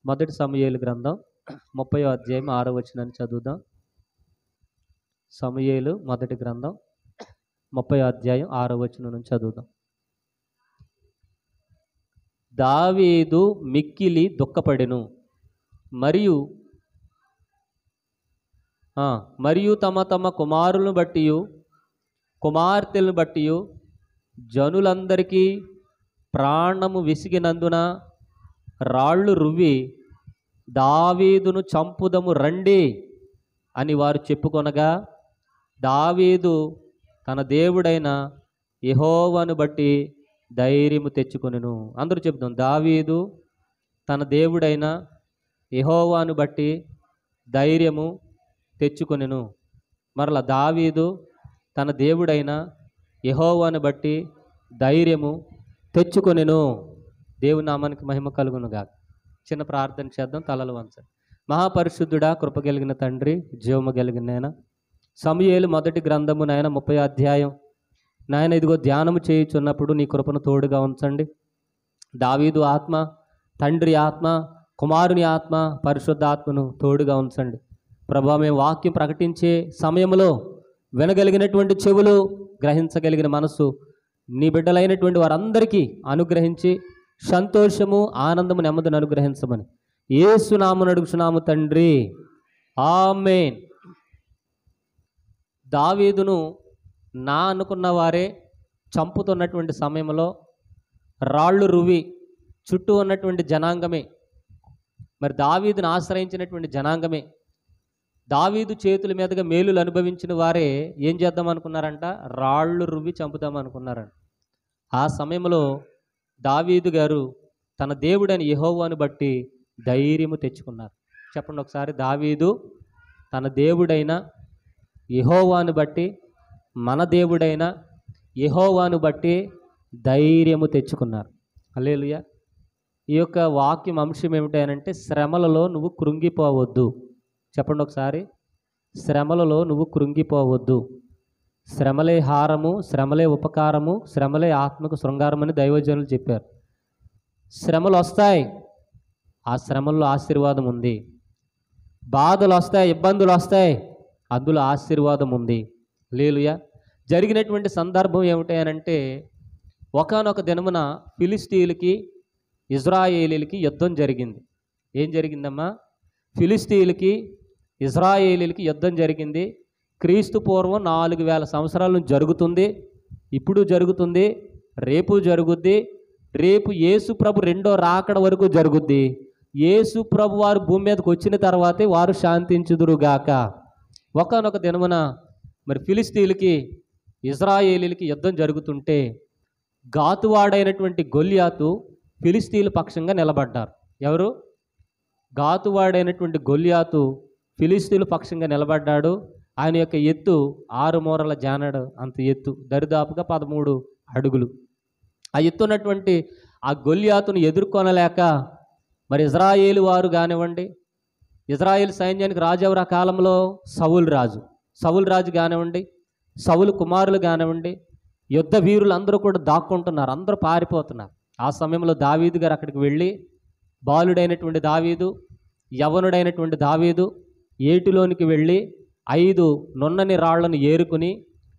మొదటి సమూయేలు గ్రంథం 30వ అధ్యాయం 6వ వచనాన్ని చదువుదాం. సమూయేలు మొదటి గ్రంథం 30వ అధ్యాయం 6వ వచనం నుంచి చదువుదాం. దావీదు మిక్కిలి దుఃఖపడెను, మరియు తమ తమ కుమారులను బట్టి కుమార్తెలను బట్టి జనులందరికీ ప్రాణము విసిగినందున రాళ్ళు రువ్వి దావీదును చంపుదము రండి అని వారు చెప్పుకొనగా, దావీదు తన దేవుడైన యెహోవాను బట్టి ధైర్యము తెచ్చుకొనెను. అందరూ చెప్తాం, దావీదు తన దేవుడైన యెహోవాను బట్టి ధైర్యము తెచ్చుకొనెను. మరలా దావీదు తన దేవుడైన యెహోవాను బట్టి ధైర్యము తెచ్చుకొనెను. దేవుని నామానికి మహిమ కలుగునుగాక. చిన్న ప్రార్థన చేద్దాం, తలలు వంచండి. మహాపరిశుద్ధుడా, కృప కలిగిన తండ్రి, జీవము కలిగిన నాయన, సమూయేలు మొదటి గ్రంథము నాయన 30వ అధ్యాయం నాయన ఇదిగో ధ్యానము చేయుచున్నప్పుడు నీ కృపను తోడుగా ఉంచండి. దావీదు ఆత్మ, తండ్రి ఆత్మ, కుమారుని ఆత్మ, పరిశుద్ధ ఆత్మను తోడుగా ఉంచండి. ప్రభా, మేము వాక్యం ప్రకటించే సమయంలో వినగలిగినటువంటి చెవులు, గ్రహించగలిగిన మనసు నీ బిడ్డలైనటువంటి వారందరికీ అనుగ్రహించి సంతోషము, ఆనందము, నెమ్మదిని అనుగ్రహించమని యేసు నామమున అడుగుచున్నాము తండ్రి, ఆమేన్. దావీదును నా అనుకున్న వారే చంపుతున్నటువంటి సమయంలో రాళ్ళు రువ్వి చుట్టూ ఉన్నటువంటి జనాంగమే, మరి దావీదును ఆశ్రయించినటువంటి జనాంగమే, దావీదు చేతుల మీదుగా మేలులు అనుభవించిన వారే ఏం చేద్దాం అనుకున్నారంట? రాళ్ళు రువ్వి చంపుదాం అనుకున్నారంట. ఆ సమయంలో దావీదు గారు తన దేవుడైన యెహోవాను బట్టి ధైర్యము తెచ్చుకున్నారు. చెప్పండి ఒకసారి, దావీదు తన దేవుడైన యెహోవాను బట్టి, మన దేవుడైన యెహోవాను బట్టి ధైర్యము తెచ్చుకున్నారు. హల్లెలూయా. ఈ యొక్క వాక్యం అంశం ఏమిటంటే, శ్రమలలో నువ్వు కృంగిపోవద్దు. చెప్పండి ఒకసారి, శ్రమలలో నువ్వు కృంగిపోవద్దు. శ్రమలే హారము, శ్రమలే ఉపకారము, శ్రమలే ఆత్మకు శృంగారం అని దైవజనులు చెప్పారు. శ్రమలు వస్తాయి, ఆ శ్రమల్లో ఆశీర్వాదం ఉంది. బాధలు వస్తాయి, ఇబ్బందులు వస్తాయి, అందులో ఆశీర్వాదం ఉంది. హల్లెలూయా. జరిగినటువంటి సందర్భం ఏమిటంటే, ఒకానొక దినమున ఫిలిస్తీయులకి ఇజ్రాయేలీలకి యుద్ధం జరిగింది. ఏం జరిగిందమ్మా? ఫిలిస్తీయులకి ఇజ్రాయేలీలకి యుద్ధం జరిగింది. క్రీస్తు పూర్వం 4000 సంవత్సరాల నుంచి జరుగుతుంది. ఇప్పుడు జరుగుతుంది, రేపు జరుగుద్ది. రేపు యేసు ప్రభు రెండో రాకడ వరకు జరుగుద్ది. యేసు ప్రభు వారు భూమి మీదకి వచ్చిన తర్వాతే వారు శాంతించుదురుగాక. ఒకానొక దినమున మరి ఫిలిస్తీయులకి ఇజ్రాయేలీలకి యుద్ధం జరుగుతుంటే, గాతువాడైనటువంటి గొల్యాతు ఫిలిస్తీయుల పక్షంగా నిలబడ్డారు. ఎవరు? గాతువాడైనటువంటి గొల్యాతు ఫిలిస్తీయుల పక్షంగా నిలబడ్డాడు. ఆయన యొక్క ఎత్తు 6 మూరల జానడు అంత ఎత్తు, దరిదాపుగా 13 అడుగులు. ఆ ఎత్తున్నటువంటి ఆ గొల్యాతును ఎదుర్కొనలేక మరి ఇజ్రాయేలు వారు కానివ్వండి, ఇజ్రాయేల్ సైన్యానికి రాజు ఎవరు ఆ కాలంలో? సౌలు రాజు కానివ్వండి, సౌలు కుమారులు కానివ్వండి, యుద్ధ వీరులు అందరూ కూడా దాక్కుంటున్నారు, అందరూ పారిపోతున్నారు. ఆ సమయంలో దావీదు గారు అక్కడికి వెళ్ళి, బాలుడైనటువంటి దావీదు, యవనుడైనటువంటి దావీదు ఏటిలోనికి వెళ్ళి 5 నున్నని రాళ్లను ఏరుకుని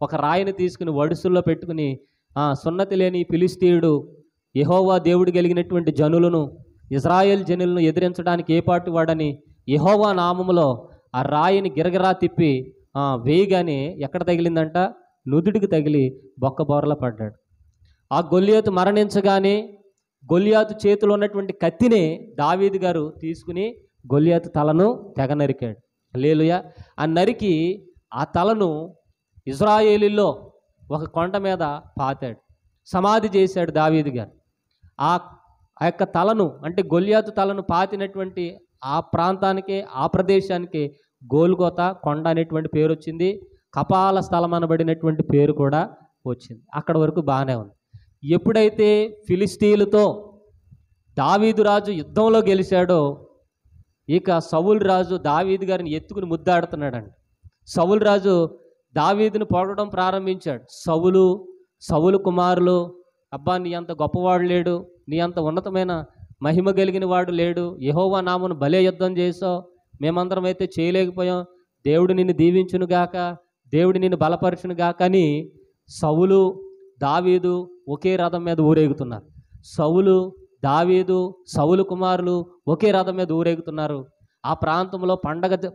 ఒక రాయిని తీసుకుని వడుసుల్లో పెట్టుకుని, సున్నతి లేని ఫిలిస్తీయుడు యెహోవా దేవుడు కలిగినటువంటి జనులను, ఇజ్రాయేల్ జనులను ఎదిరించడానికి ఏపాటి వాడని యెహోవా నామములో ఆ రాయిని గిరగిరా తిప్పి వేయగానే ఎక్కడ తగిలిందంట? నుదుటికి తగిలి బొక్కబోరలా పడ్డాడు. ఆ గొల్యాతు మరణించగానే గొల్యాతు చేతిలో ఉన్నటువంటి కత్తిని దావీదు గారు తీసుకుని గొల్యాతు తలను తెగ నరికాడు. హల్లెలూయా. ఆ నరికి ఆ తలను ఇజ్రాయేలీలో ఒక కొండ మీద పాతాడు, సమాధి చేశాడు దావీదు గారు. ఆ యొక్క తలను, అంటే గొల్యాతు తలను పాతినటువంటి ఆ ప్రాంతానికి, ఆ ప్రదేశానికి గోల్గోతా కొండ అనేటువంటి పేరు వచ్చింది. కపాల స్థలం అనబడినటువంటి పేరు కూడా వచ్చింది. అక్కడ వరకు బాగానే ఉంది. ఎప్పుడైతే ఫిలిస్తీయులతో దావీదు రాజు యుద్ధంలో గెలిచాడో, ఇక సౌలు రాజు దావీదు గారిని ఎత్తుకుని ముద్దాడుతున్నాడండి. సౌలు రాజు దావీదును పొగడడం ప్రారంభించాడు. సౌలు కుమారులు, అబ్బా నీ అంత గొప్పవాడు లేడు, నీ అంత ఉన్నతమైన మహిమ కలిగిన వాడు లేడు, యెహోవా నామమున భలే యుద్ధం చేసావు, మేమందరం అయితే చేయలేకపోయాం, దేవుడు నిన్ను దీవించునుగాక, దేవుడు నిన్ను బలపరచునుగాక అని సౌలు దావీదు ఒకే రథం మీద ఊరేగుతున్నారు. సౌలు దావీదు సౌలు కుమారులు ఒకే రథం మీద ఊరేగుతున్నారు. ఆ ప్రాంతంలో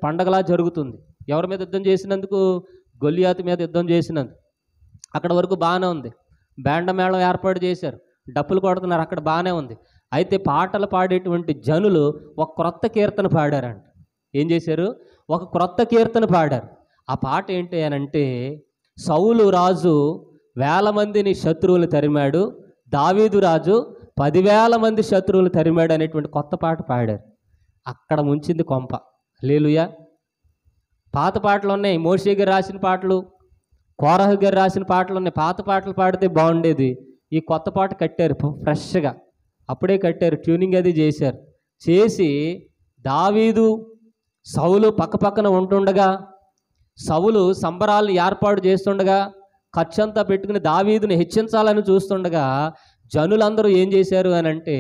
పండగలా జరుగుతుంది. ఎవరి మీద యుద్ధం చేసినందుకు? గొల్లియాతు మీద యుద్ధం చేసినందుకు. అక్కడ వరకు బాగానే ఉంది. బేండమేళం ఏర్పాటు చేశారు, డప్పులు కొడుతున్నారు, అక్కడ బాగానే ఉంది. అయితే పాటలు పాడేటువంటి జనులు ఒక క్రొత్త కీర్తన పాడారంట. ఏం చేశారు? ఒక క్రొత్త కీర్తన పాడారు. ఆ పాట ఏంటి అని అంటే, సౌలు రాజు 1000 మందిని శత్రువులు తరిమాడు, దావీదు రాజు 10,000 మంది శత్రువులు తరిమాడు అనేటువంటి కొత్త పాట పాడారు. అక్కడ ముంచింది కొంప. హల్లెలూయా. పాత పాటలు ఉన్నాయి, మోషే గారు రాసిన పాటలు, కోరహు గారు రాసిన పాటలు ఉన్నాయి. పాత పాటలు పాడితే బాగుండేది. ఈ కొత్త పాట కట్టారు ఫ్రెష్గా, అప్పుడే కట్టారు, ట్యూనింగ్ అది చేశారు. చేసి దావీదు సౌలు పక్కపక్కన ఉంటుండగా, సౌలు సంబరాలను ఏర్పాటు చేస్తుండగా, ఖర్చంతా పెట్టుకుని దావీదుని హెచ్చించాలని చూస్తుండగా, జనులందరూ ఏం చేశారు అని అంటే,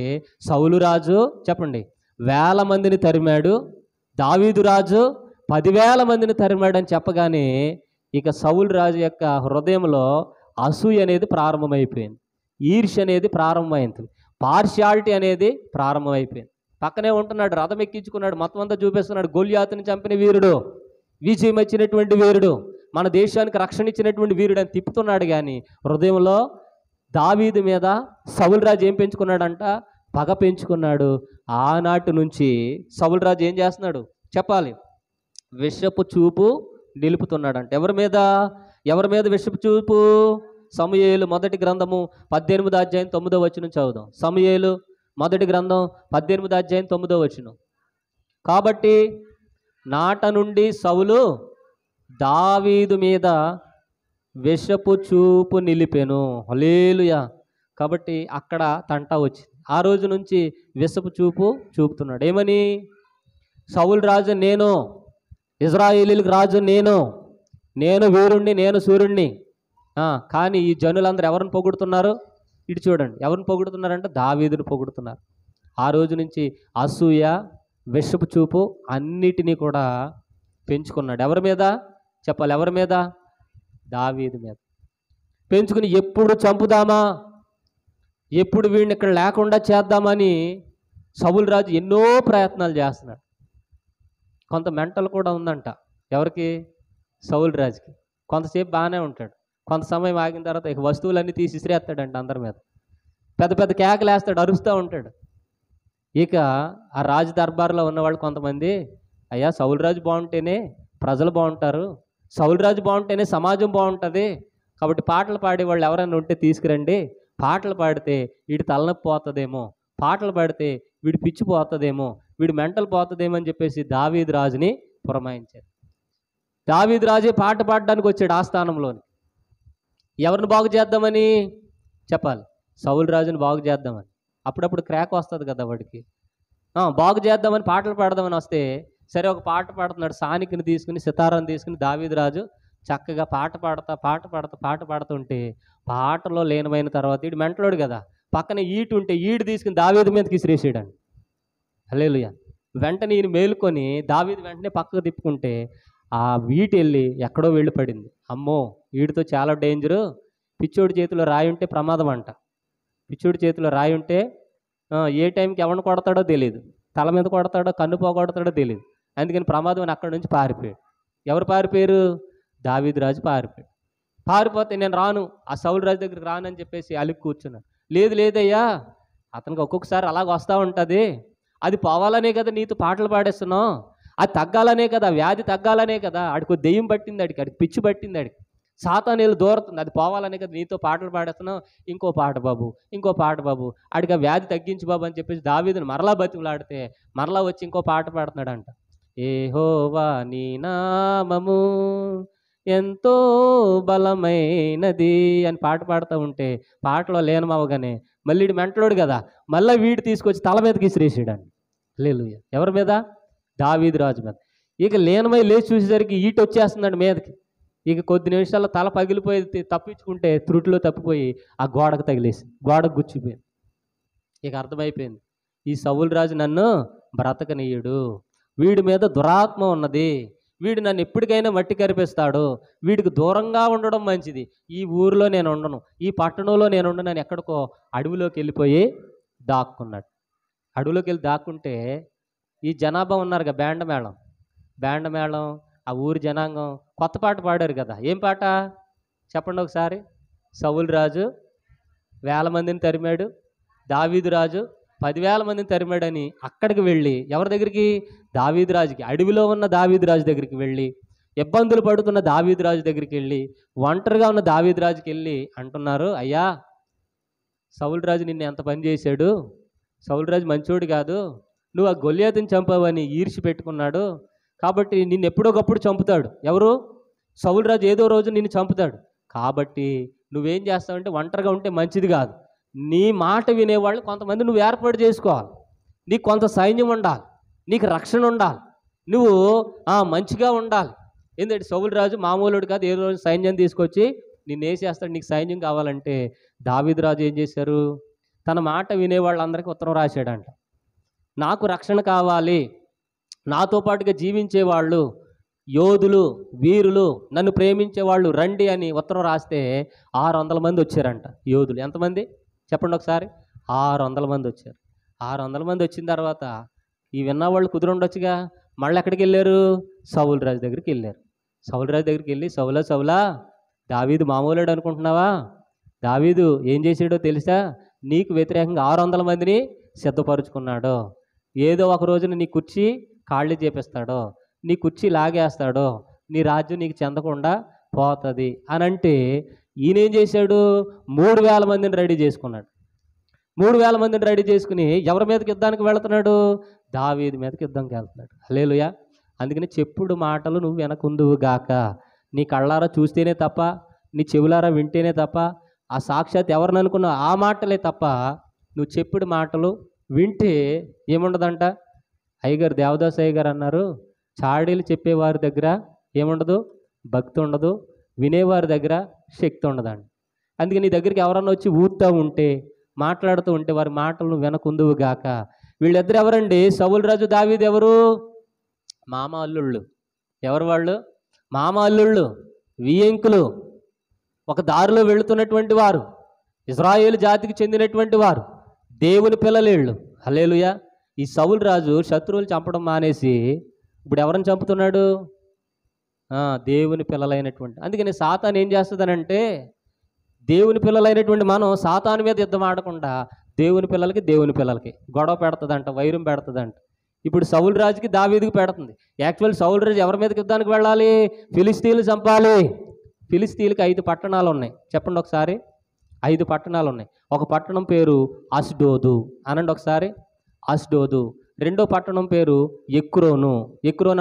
సౌలు రాజు చెప్పండి 1000 మందిని తరిమాడు, దావీదు రాజు 10,000 మందిని తరిమాడు అని చెప్పగానే ఇక సౌలు రాజు యొక్క హృదయంలో అసూయ అనేది ప్రారంభమైపోయింది, ఈర్ష్య అనేది ప్రారంభమైంది, పార్షియాలిటీ అనేది ప్రారంభమైపోయింది. పక్కనే ఉంటున్నాడు, రథం ఎక్కించుకున్నాడు, మొత్తం అంతా చూపిస్తున్నాడు. గొల్లియాతుని చంపిన వీరుడు, విజయం వచ్చినటువంటి వీరుడు, మన దేశానికి రక్షణ ఇచ్చినటువంటి వీరుడు అని తిప్పుతున్నాడు. కానీ హృదయంలో దావీదు మీద సౌలు రాజు ఏం పెంచుకున్నాడంట? పగ పెంచుకున్నాడు. ఆనాటి నుంచి సౌలు రాజు ఏం చేస్తున్నాడు చెప్పాలి? విషపు చూపు నిలుపుతున్నాడంట. ఎవరి మీద? ఎవరి మీద విషపు చూపు? సమూయేలు మొదటి గ్రంథము 18వ అధ్యాయం 9వ వచనం చదువుదాం. సమూయేలు మొదటి గ్రంథం 18వ అధ్యాయం 9వ వచనం. కాబట్టి నాట నుండి సౌలు దావీదు మీద విషపు చూపు నిలిపెను. హల్లెలూయా. కాబట్టి అక్కడ తంటా వచ్చింది. ఆ రోజు నుంచి విషపు చూపు చూపుతున్నాడు. ఏమని? సౌలు రాజు నేను, ఇజ్రాయేలీలకు రాజు నేను వీరుణ్ణి, నేను సూర్యుణ్ణి. కానీ ఈ జనులందరూ ఎవరిని పొగుడుతున్నారు? ఇటు చూడండి, ఎవరిని పొగుడుతున్నారంటే దావీదుని పొగుడుతున్నారు. ఆ రోజు నుంచి అసూయ, విషపు చూపు అన్నిటినీ కూడా పెంచుకున్నాడు. ఎవరి మీద చెప్పాలి? ఎవరి మీద? దావీదు మీద పెంచుకుని ఎప్పుడు చంపుదామా, ఎప్పుడు వీడిని ఇక్కడ లేకుండా చేద్దామని సౌలు రాజు ఎన్నో ప్రయత్నాలు చేస్తున్నాడు. కొంత మెంటల్ కూడా ఉందంట. ఎవరికి? సౌలు రాజుకి. కొంతసేపు బాగానే ఉంటాడు, కొంత సమయం ఆగిన తర్వాత ఇక వస్తువులన్నీ తీసి ఇసిరేస్తాడంట అందరి మీద, పెద్ద పెద్ద కేకలు వేస్తాడు, అరుస్తూ ఉంటాడు. ఇక ఆ రాజు దర్బార్లో ఉన్నవాళ్ళు కొంతమంది, అయ్యా సౌలు రాజు బాగుంటేనే ప్రజలు బాగుంటారు, సౌలు రాజు బాగుంటేనే సమాజం బాగుంటుంది, కాబట్టి పాటలు పాడేవాళ్ళు ఎవరైనా ఉంటే తీసుకురండి, పాటలు పాడితే వీడి తలనొప్పి పోతుందేమో, పాటలు పాడితే వీడి పిచ్చి పోతుందేమో, వీడి మెంటల్ పోతుందేమో అని చెప్పేసి దావీదు రాజుని పురమాయించారు. దావీదు రాజే పాట పాడడానికి వచ్చాడు ఆ స్థానంలోని. ఎవరిని బాగు చేద్దామని చెప్పాలి? సౌలు రాజుని బాగు చేద్దామని. అప్పుడప్పుడు క్రాక్ వస్తుంది కదా వాడికి. బాగు చేద్దామని పాటలు పాడదామని వస్తే, సరే ఒక పాట పాడుతున్నాడు, సానికిని తీసుకుని సితారాన్ని తీసుకుని దావీదు రాజు చక్కగా పాట పాడుతుంటే పాటలో లీనమైన తర్వాత వీడు మెంటలోడు కదా, పక్కన ఈటు ఉంటే ఈడు తీసుకుని దావీదు మీదకి ఇసిరేసాడండి. హల్లెలూయా. వెంటనే ఈయన మేలుకొని దావీదు వెంటనే పక్కకు తిప్పుకుంటే ఆ వీటి వెళ్ళి ఎక్కడో వెళ్ళి పడింది. అమ్మో వీడితో చాలా డేంజరు, పిచ్చోడి చేతిలో రాయి ఉంటే ప్రమాదం అంట. పిచ్చోడి చేతిలో రాయి ఉంటే ఏ టైంకి ఎవరిని కొడతాడో తెలియదు, తల మీద కొడతాడో కన్ను పోగొడతాడో తెలియదు, అందుకని ప్రమాదం అని అక్కడి నుంచి పారిపోయాడు. ఎవరు పారిపోయారు? దావీదు రాజు పారిపోయాడు. పారిపోతే నేను రాను, ఆ సౌలు రాజు దగ్గరికి రాను అని చెప్పేసి అలిగి కూర్చున్నాడు. లేదయ్యా, అతనికి ఒక్కొక్కసారి అలాగ వస్తూ ఉంటుంది, అది పోవాలనే కదా నీతో పాటలు పాడేస్తున్నావు, అది తగ్గాలనే కదా, వ్యాధి తగ్గాలనే కదా, ఆడికి దెయ్యం పట్టింది, ఆడికి పిచ్చి పట్టింది, ఆడికి సాతానేలు దూరుతుంది, అది పోవాలనే కదా నీతో పాటలు పాడేస్తున్నావు, ఇంకో పాట బాబు, ఆడికి ఆ వ్యాధి తగ్గించు బాబు అని చెప్పేసి దావీదుని మరలా బతిమలాడితే మరలా వచ్చి ఇంకో పాట పాడుతున్నాడంట. యెహోవా నీ నామము ఎంతో బలమైనది అని పాట పాడుతూ ఉంటే పాటలో లీనమవగానే మళ్ళీ వీడు మెంటలోడు కదా, మళ్ళీ వీడు తీసుకొచ్చి తల మీదకి ఇసిరేసాడండి. హల్లెలూయా. ఎవరి మీద? దావీదు రాజు మీద. ఇక లీనమై లేచి చూసేసరికి ఈట వచ్చేస్తుందండి మీదకి. ఇక కొద్ది నిమిషాల్లో తల పగిలిపోయి తప్పించుకుంటే త్రుటిలో తప్పిపోయి ఆ గోడకు తగిలేసి గోడకు గుచ్చిపోయింది. ఇక అర్థమైపోయింది ఈ సౌలు రాజు నన్ను బ్రతకనీయుడు, వీడి మీద దురాత్మ ఉన్నది, వీడు నన్ను ఎప్పటికైనా మట్టి కరిపిస్తాడు, వీడికి దూరంగా ఉండడం మంచిది, ఈ ఊరిలో నేను ఉండను, ఈ పట్టణంలో నేను ఉండను అని ఎక్కడికో అడవిలోకి వెళ్ళిపోయి దాక్కున్నాడు. అడవిలోకి వెళ్ళి దాక్కుంటే ఈ జనాభా ఉన్నారుగా, బ్యాండ్ మేళం ఆ ఊరి జనాంగం కొత్త పాట పాడారు కదా. ఏం పాట చెప్పండి ఒకసారి. సౌలు రాజు 1000 మందిని తరిమాడు, దావీదు రాజు 10,000 మందిని తరిమాడని అక్కడికి వెళ్ళి ఎవరి దగ్గరికి, దావీదు రాజుకి, అడవిలో ఉన్న దావీదు రాజు దగ్గరికి వెళ్ళి, ఇబ్బందులు పడుతున్న దావీదు రాజు దగ్గరికి వెళ్ళి, ఒంటరిగా ఉన్న దావీదు రాజుకి వెళ్ళి అంటున్నారు, అయ్యా సౌలు రాజు నిన్ను ఎంత పని చేశాడు, సౌలు రాజు మంచోడు కాదు, నువ్వు ఆ గొల్యాతుని చంపావని ఈర్ష్య పెట్టుకున్నాడు, కాబట్టి నిన్ను ఎప్పుడోకప్పుడు చంపుతాడు. ఎవరు? సౌలు రాజు ఏదో రోజు నిన్ను చంపుతాడు. కాబట్టి నువ్వేం చేస్తావంటే ఒంటరిగా ఉంటే మంచిది కాదు, నీ మాట వినేవాళ్ళు కొంతమంది నువ్వు ఏర్పాటు చేసుకోవాలి, నీకు కొంత సైన్యం ఉండాలి, నీకు రక్షణ ఉండాలి, నువ్వు మంచిగా ఉండాలి. ఎందుకంటే సౌలు రాజు మామూలుడు కాదు, ఏదో రోజు సైన్యం తీసుకొచ్చి నిన్ను వేసేస్తాడు, నీకు సైన్యం కావాలంటే దావీదు రాజు ఏం చేశారు, తన మాట వినేవాళ్ళందరికీ ఉత్తరం రాశాడంట. నాకు రక్షణ కావాలి, నాతో పాటుగా జీవించేవాళ్ళు, యోధులు, వీరులు, నన్ను ప్రేమించేవాళ్ళు రండి అని ఉత్తరం రాస్తే 600 మంది వచ్చారంట యోధులు. ఎంతమంది చెప్పండి ఒకసారి. 600 మంది వచ్చారు. 600 మంది వచ్చిన తర్వాత ఈ విన్నవాళ్ళు కుదురుండొచ్చుగా, మళ్ళీ ఎక్కడికి వెళ్ళారు, సౌలు రాజు దగ్గరికి వెళ్ళారు. సౌలు రాజు దగ్గరికి వెళ్ళి, సౌలా దావీదు మామూలుడు అనుకుంటున్నావా, దావీదు ఏం చేసాడో తెలుసా, నీకు వ్యతిరేకంగా 600 మందిని సిద్ధపరుచుకున్నాడు, ఏదో ఒక రోజున నీ కుర్చీ ఖాళీ చేపిస్తాడో, నీ కుర్చీ లాగేస్తాడో, నీ రాజ్యం నీకు చెందకుండా పోతుంది అని అంటే ఈయనేం చేశాడు, 3,000 మందిని రెడీ చేసుకున్నాడు. 3,000 మందిని రెడీ చేసుకుని ఎవరి మీదకి యుద్ధానికి వెళుతున్నాడు, దావీదు మీదకి యుద్ధంకి వెళ్తున్నాడు. హల్లెలూయా. అందుకని చెప్పుడు మాటలు నువ్వు వెనకుందువు గాక, నీ కళ్ళారా చూస్తేనే తప్ప, నీ చెవులారా వింటేనే తప్ప, ఆ సాక్షాత్ ఎవరిని అనుకున్నావు ఆ మాటలే తప్ప, నువ్వు చెప్పుడు మాటలు వింటే ఏముండదంట. అయ్యగారు, దేవదాస్ అయ్యగారు అన్నారు, చాడీలు చెప్పేవారి దగ్గర ఏముండదు, భక్తి ఉండదు, వినేవారి దగ్గర శక్తి ఉండదండి. అందుకే నీ దగ్గరికి ఎవరన్నా వచ్చి ఊరుతూ ఉంటే, మాట్లాడుతూ ఉంటే వారి మాటలను వెనకుందువు గాక. వీళ్ళిద్దరు ఎవరండి, సౌలు రాజు దావీదు ఎవరు, మామ అల్లుళ్ళు. ఎవరు వాళ్ళు, మామ అల్లుళ్ళు, వియంకులు, ఒక దారిలో వెళుతున్నటువంటి వారు, ఇజ్రాయేలు జాతికి చెందినటువంటి వారు, దేవుని పిల్లలేళ్ళు. హల్లెలూయా. ఈ సౌలు రాజు శత్రువులు చంపడం మానేసి ఇప్పుడు ఎవరిని చంపుతున్నాడు, దేవుని పిల్లలైనటువంటి. అందుకని సాతాను ఏం చేస్తుందనంటే, దేవుని పిల్లలైనటువంటి మనం సాతాను మీద యుద్ధం ఆడకుండా దేవుని పిల్లలకి గొడవ పెడుతుందంట, వైరం పెడుతుందంట. ఇప్పుడు సౌలు రాజుకి దావీదుకి పెడుతుంది. యాక్చువల్ సౌలు రాజు ఎవరి మీదకి యుద్ధానికి వెళ్ళాలి, ఫిలిస్తీన్లు చంపాలి. ఫిలిస్తీన్లకి 5 పట్టణాలు ఉన్నాయి. చెప్పండి ఒకసారి. 5 పట్టణాలు ఉన్నాయి. ఒక పట్టణం పేరు అష్డోదు అనండి ఒకసారి, అష్డోదు. రెండో పట్టణం పేరు ఎక్రోను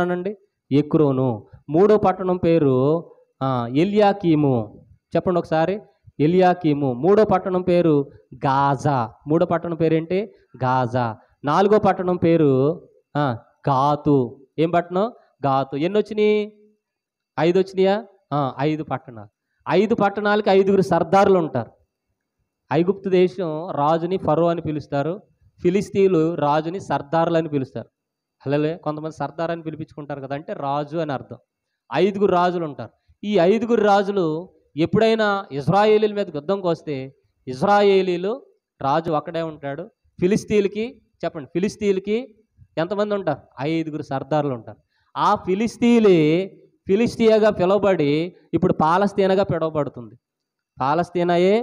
అనండి, ఎక్రోను. మూడో పట్టణం పేరు ఎల్యాకీము. చెప్పండి ఒకసారి, ఎల్యాకీము. మూడో పట్టణం పేరు గాజా. మూడో పట్టణం పేరు ఏంటి, గాజా. నాలుగో పట్టణం పేరు గాతు. ఏం పట్టణం, గాతు. ఎన్ని వచ్చినాయి, 5 వచ్చినాయా, 5 పట్టణాలు. 5 పట్టణాలకి 5గురు సర్దారులు ఉంటారు. ఐగుప్తు దేశం రాజుని ఫరో అని పిలుస్తారు, ఫిలిస్తీన్లు రాజుని సర్దారులు అని పిలుస్తారు. అలాగే కొంతమంది సర్దార్ అని పిలిపించుకుంటారు కదా, అంటే రాజు అని అర్థం. 5గురు రాజులు ఉంటారు. ఈ 5గురు రాజులు ఎప్పుడైనా ఇజ్రాయేలీల మీదకి యుద్ధంకి వస్తే, ఇజ్రాయేలీలు రాజు ఒక్కడే ఉంటాడు. ఫిలిస్తీన్లకి చెప్పండి, ఫిలిస్తీన్లకి ఎంతమంది ఉంటారు, 5గురు సర్దారులు ఉంటారు. ఆ ఫిలిస్తియాగా పిలువబడి ఇప్పుడు పాలస్తీనాగా పిలువబడుతుంది. పాలస్తీనాయే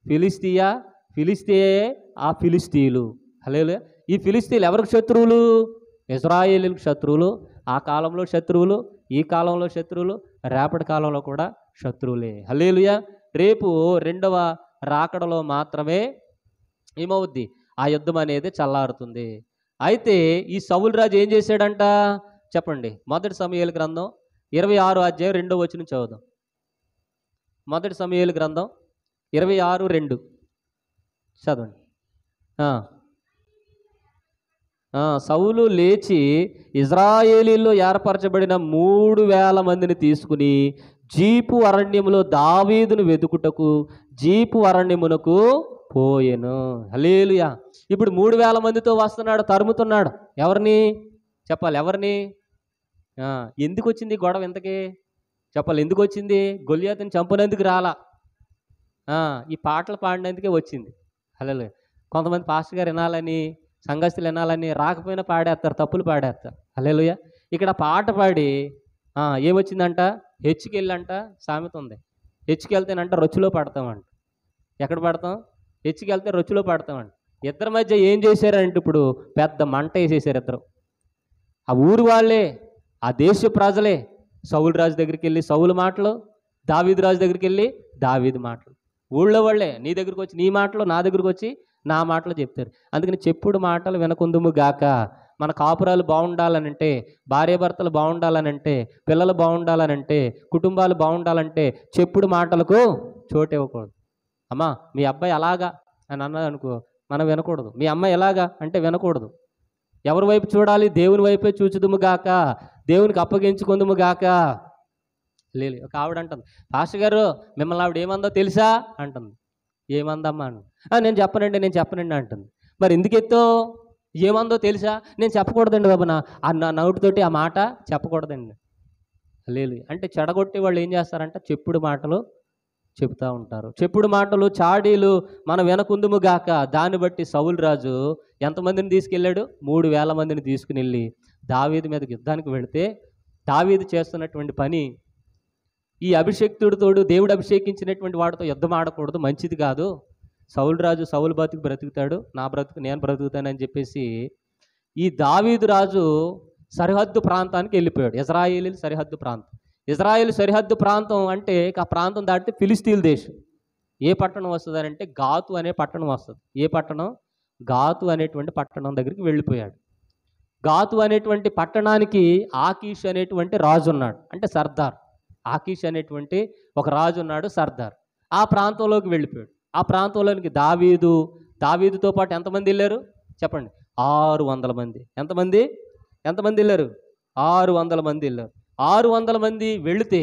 ఫిలిస్తియా, ఫిలిస్తియే ఆ ఫిలిస్తీన్లు. హల్లెలూయా. ఈ ఫిలిస్తీన్లు ఎవరికి శత్రువులు, ఇజ్రాయేలీలకు శత్రువులు. ఆ కాలంలో శత్రువులు, ఈ కాలంలో శత్రువులు, రేపటి కాలంలో కూడా శత్రువులే. హల్లెలూయా. రేపు 2వ రాకడలో మాత్రమే ఏమవుద్ది, ఆ యుద్ధం అనేది చల్లారుతుంది. అయితే ఈ సౌలు రాజు ఏం చేశాడంట చెప్పండి. మొదటి సమూయేలు గ్రంథం 26వ అధ్యాయం 2వ వచనం చదువుదాం. మొదటి సమూయేలు గ్రంథం 26:2 చదవండి. సౌలు లేచి ఇజ్రాయేలీల్లో ఏర్పరచబడిన 3,000 మందిని తీసుకుని జీపు అరణ్యములో దావీదును వెతుకుటకు జీపు అరణ్యమునకు పోయెను. హల్లెలూయా. ఇప్పుడు 3,000 మందితో వస్తున్నాడు, తరుముతున్నాడు. ఎవరిని చెప్పాలి? ఎవరిని? ఎందుకు వచ్చింది గొడవ ఇంతకీ? చెప్పాలి, ఎందుకు వచ్చింది? గొల్యాతుని చంపినందుకు రాలా, ఈ పాటలు పాడినందుకే వచ్చింది. హల్లెలూయా. కొంతమంది పాస్టర్ గారు వినాలని, సంఘస్థులు వినాలని రాకపోయినా పాడేస్తారు, తప్పులు పాడేస్తారు. హల్లెలూయా. ఇక్కడ పాట పాడి ఏమొచ్చిందంట? హెచ్చుకెళ్ళంట. సామెత ఉంది, హెచ్చుకెళ్తేనంట రొచ్చులో పడతామంట. ఎక్కడ పడతాం? హెచ్చుకెళ్తే రొచ్చులో పడతామంట. ఇద్దరి మధ్య ఏం చేశారంటే ఇప్పుడు పెద్ద మంట వేసేసారు ఇద్దరు. ఆ ఊరు వాళ్ళే, ఆ దేశ ప్రజలే సౌలు రాజు దగ్గరికి వెళ్ళి సౌలు మాటలు, దావీదు రాజు దగ్గరికి వెళ్ళి దావీదు మాటలు. ఊళ్ళో వాళ్ళే నీ దగ్గరికి వచ్చి నీ మాటలు, నా దగ్గరికి వచ్చి నా మాటలు చెప్తారు. అందుకని చెప్పుడు మాటలు వినకుందుము గాక. మన కాపురాలు బాగుండాలనంటే, భార్యాభర్తలు బాగుండాలనంటే, పిల్లలు బాగుండాలనంటే, కుటుంబాలు బాగుండాలంటే చెప్పుడు మాటలకు చోటు ఇవ్వకూడదు. అమ్మా మీ అబ్బాయి అలాగా అని అన్నది అనుకో, మనం వినకూడదు. మీ అమ్మాయి ఎలాగా అంటే వినకూడదు. ఎవరి వైపు చూడాలి? దేవుని వైపే చూచుదుము గాక, దేవునికి అప్పగించుకుందుము గాక. లేదు, ఒక ఆవిడ అంటుంది, పాస్టర్ గారు మిమ్మల్ని ఆవిడ ఏమందో తెలుసా అంటుంది. ఏమందమ్మా నేను చెప్పనండి అంటుంది. మరి ఎందుకు ఎత్తో? ఏమందో తెలుసా? నేను చెప్పకూడదండి బాబు, నా నోటితోటి ఆ మాట చెప్పకూడదండి. లేదు అంటే చెడగొట్టి వాళ్ళు ఏం చేస్తారంటే చెప్పుడు మాటలు చెప్తూ ఉంటారు. చెప్పుడు మాటలు, చాడీలు మనం వెనకుందుము గాక. దాన్ని బట్టి సౌలు రాజు ఎంతమందిని తీసుకెళ్ళాడు? 3,000 మందిని తీసుకుని వెళ్ళి దావీదు మీదకి యుద్ధానికి వెళితే, దావీదు చేస్తున్నటువంటి పని, ఈ అభిషేక్తుడితోడు, దేవుడు అభిషేకించినటువంటి వాడితో యుద్ధం ఆడకూడదు, మంచిది కాదు. సౌలు రాజు సౌలు బతుకు బ్రతుకుతాడు, నా బ్రతుకు నేను బ్రతుకుతానని చెప్పేసి ఈ దావీదు రాజు సరిహద్దు ప్రాంతానికి వెళ్ళిపోయాడు. ఇజ్రాయేలు సరిహద్దు ప్రాంతం. ఇజ్రాయేల్ సరిహద్దు ప్రాంతం అంటే ఆ ప్రాంతం దాటితే ఫిలిస్తీన్ దేశం. ఏ పట్టణం వస్తుంది అంటే గాతు అనే పట్టణం వస్తుంది. ఏ పట్టణం? గాతు అనేటువంటి పట్టణం దగ్గరికి వెళ్ళిపోయాడు. గాతు అనేటువంటి పట్టణానికి ఆకీష్ అనేటువంటి రాజు ఉన్నాడు, అంటే సర్దార్. ఆకీష్ అనేటువంటి ఒక రాజు ఉన్నాడు, సర్దార్. ఆ ప్రాంతంలోకి వెళ్ళిపోయాడు. ఆ ప్రాంతంలోనికి దావీదుతో పాటు ఎంతమంది వెళ్ళారు చెప్పండి? 600 మంది. ఎంతమంది వెళ్ళారు? 600 మంది వెళ్ళారు. 600 మంది వెళితే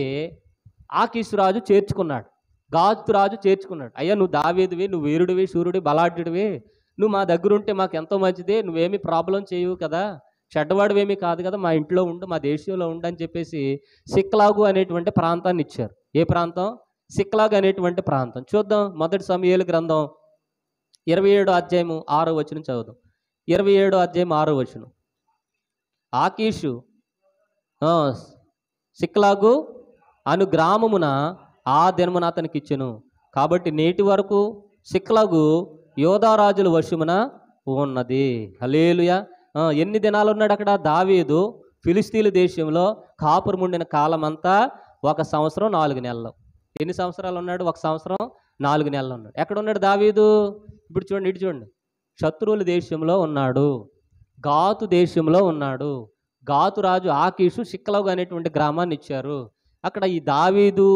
ఆకీష్ రాజు చేర్చుకున్నాడు, గాతు రాజు చేర్చుకున్నాడు. అయ్యా నువ్వు దావీదువి, నువ్వు వీరుడివి, శూరుడి, బలాఢ్యుడివి, నువ్వు మా దగ్గర ఉంటే మాకు ఎంతో మంచిదే, నువ్వేమీ ప్రాబ్లం చేయవు కదా, చెడ్డవాడువేమీ కాదు కదా, మా ఇంట్లో ఉండు, మా దేశంలో ఉండు అని చెప్పేసి సిక్లాగు అనేటువంటి ప్రాంతాన్ని ఇచ్చారు. ఏ ప్రాంతం? సిక్లాగు అనేటువంటి ప్రాంతం. చూద్దాం, మొదటి సమూయేలు గ్రంథం 27వ అధ్యాయము 6వ వచనం చదువుదాం. 27వ అధ్యాయం 6వ వచనం. ఆకీషు సిక్లాగు అను గ్రామమున ఆ దినమున అతనికి ఇచ్చెను. కాబట్టి నేటి వరకు సిక్లాగు యోధారాజుల వశమున ఉన్నది. హల్లెలూయా. ఎన్ని దినాలు ఉన్నాడు అక్కడ దావీదు? ఫిలిస్తీన్ల దేశంలో కాపురం ఉండిన కాలం అంతా 1 సంవత్సరం 4 నెలలు. ఎన్ని సంవత్సరాలు ఉన్నాడు? 1 సంవత్సరం 4 నెలలు ఉన్నాడు. ఎక్కడ ఉన్నాడు దావీదు? ఇప్పుడు చూడండి, ఇటు చూడండి. శత్రువుల దేశంలో ఉన్నాడు, గాతు దేశంలో ఉన్నాడు. గాతు రాజు ఆకీషు సిక్లాగు అనేటువంటి గ్రామాన్ని ఇచ్చారు. అక్కడ ఈ దావీదు,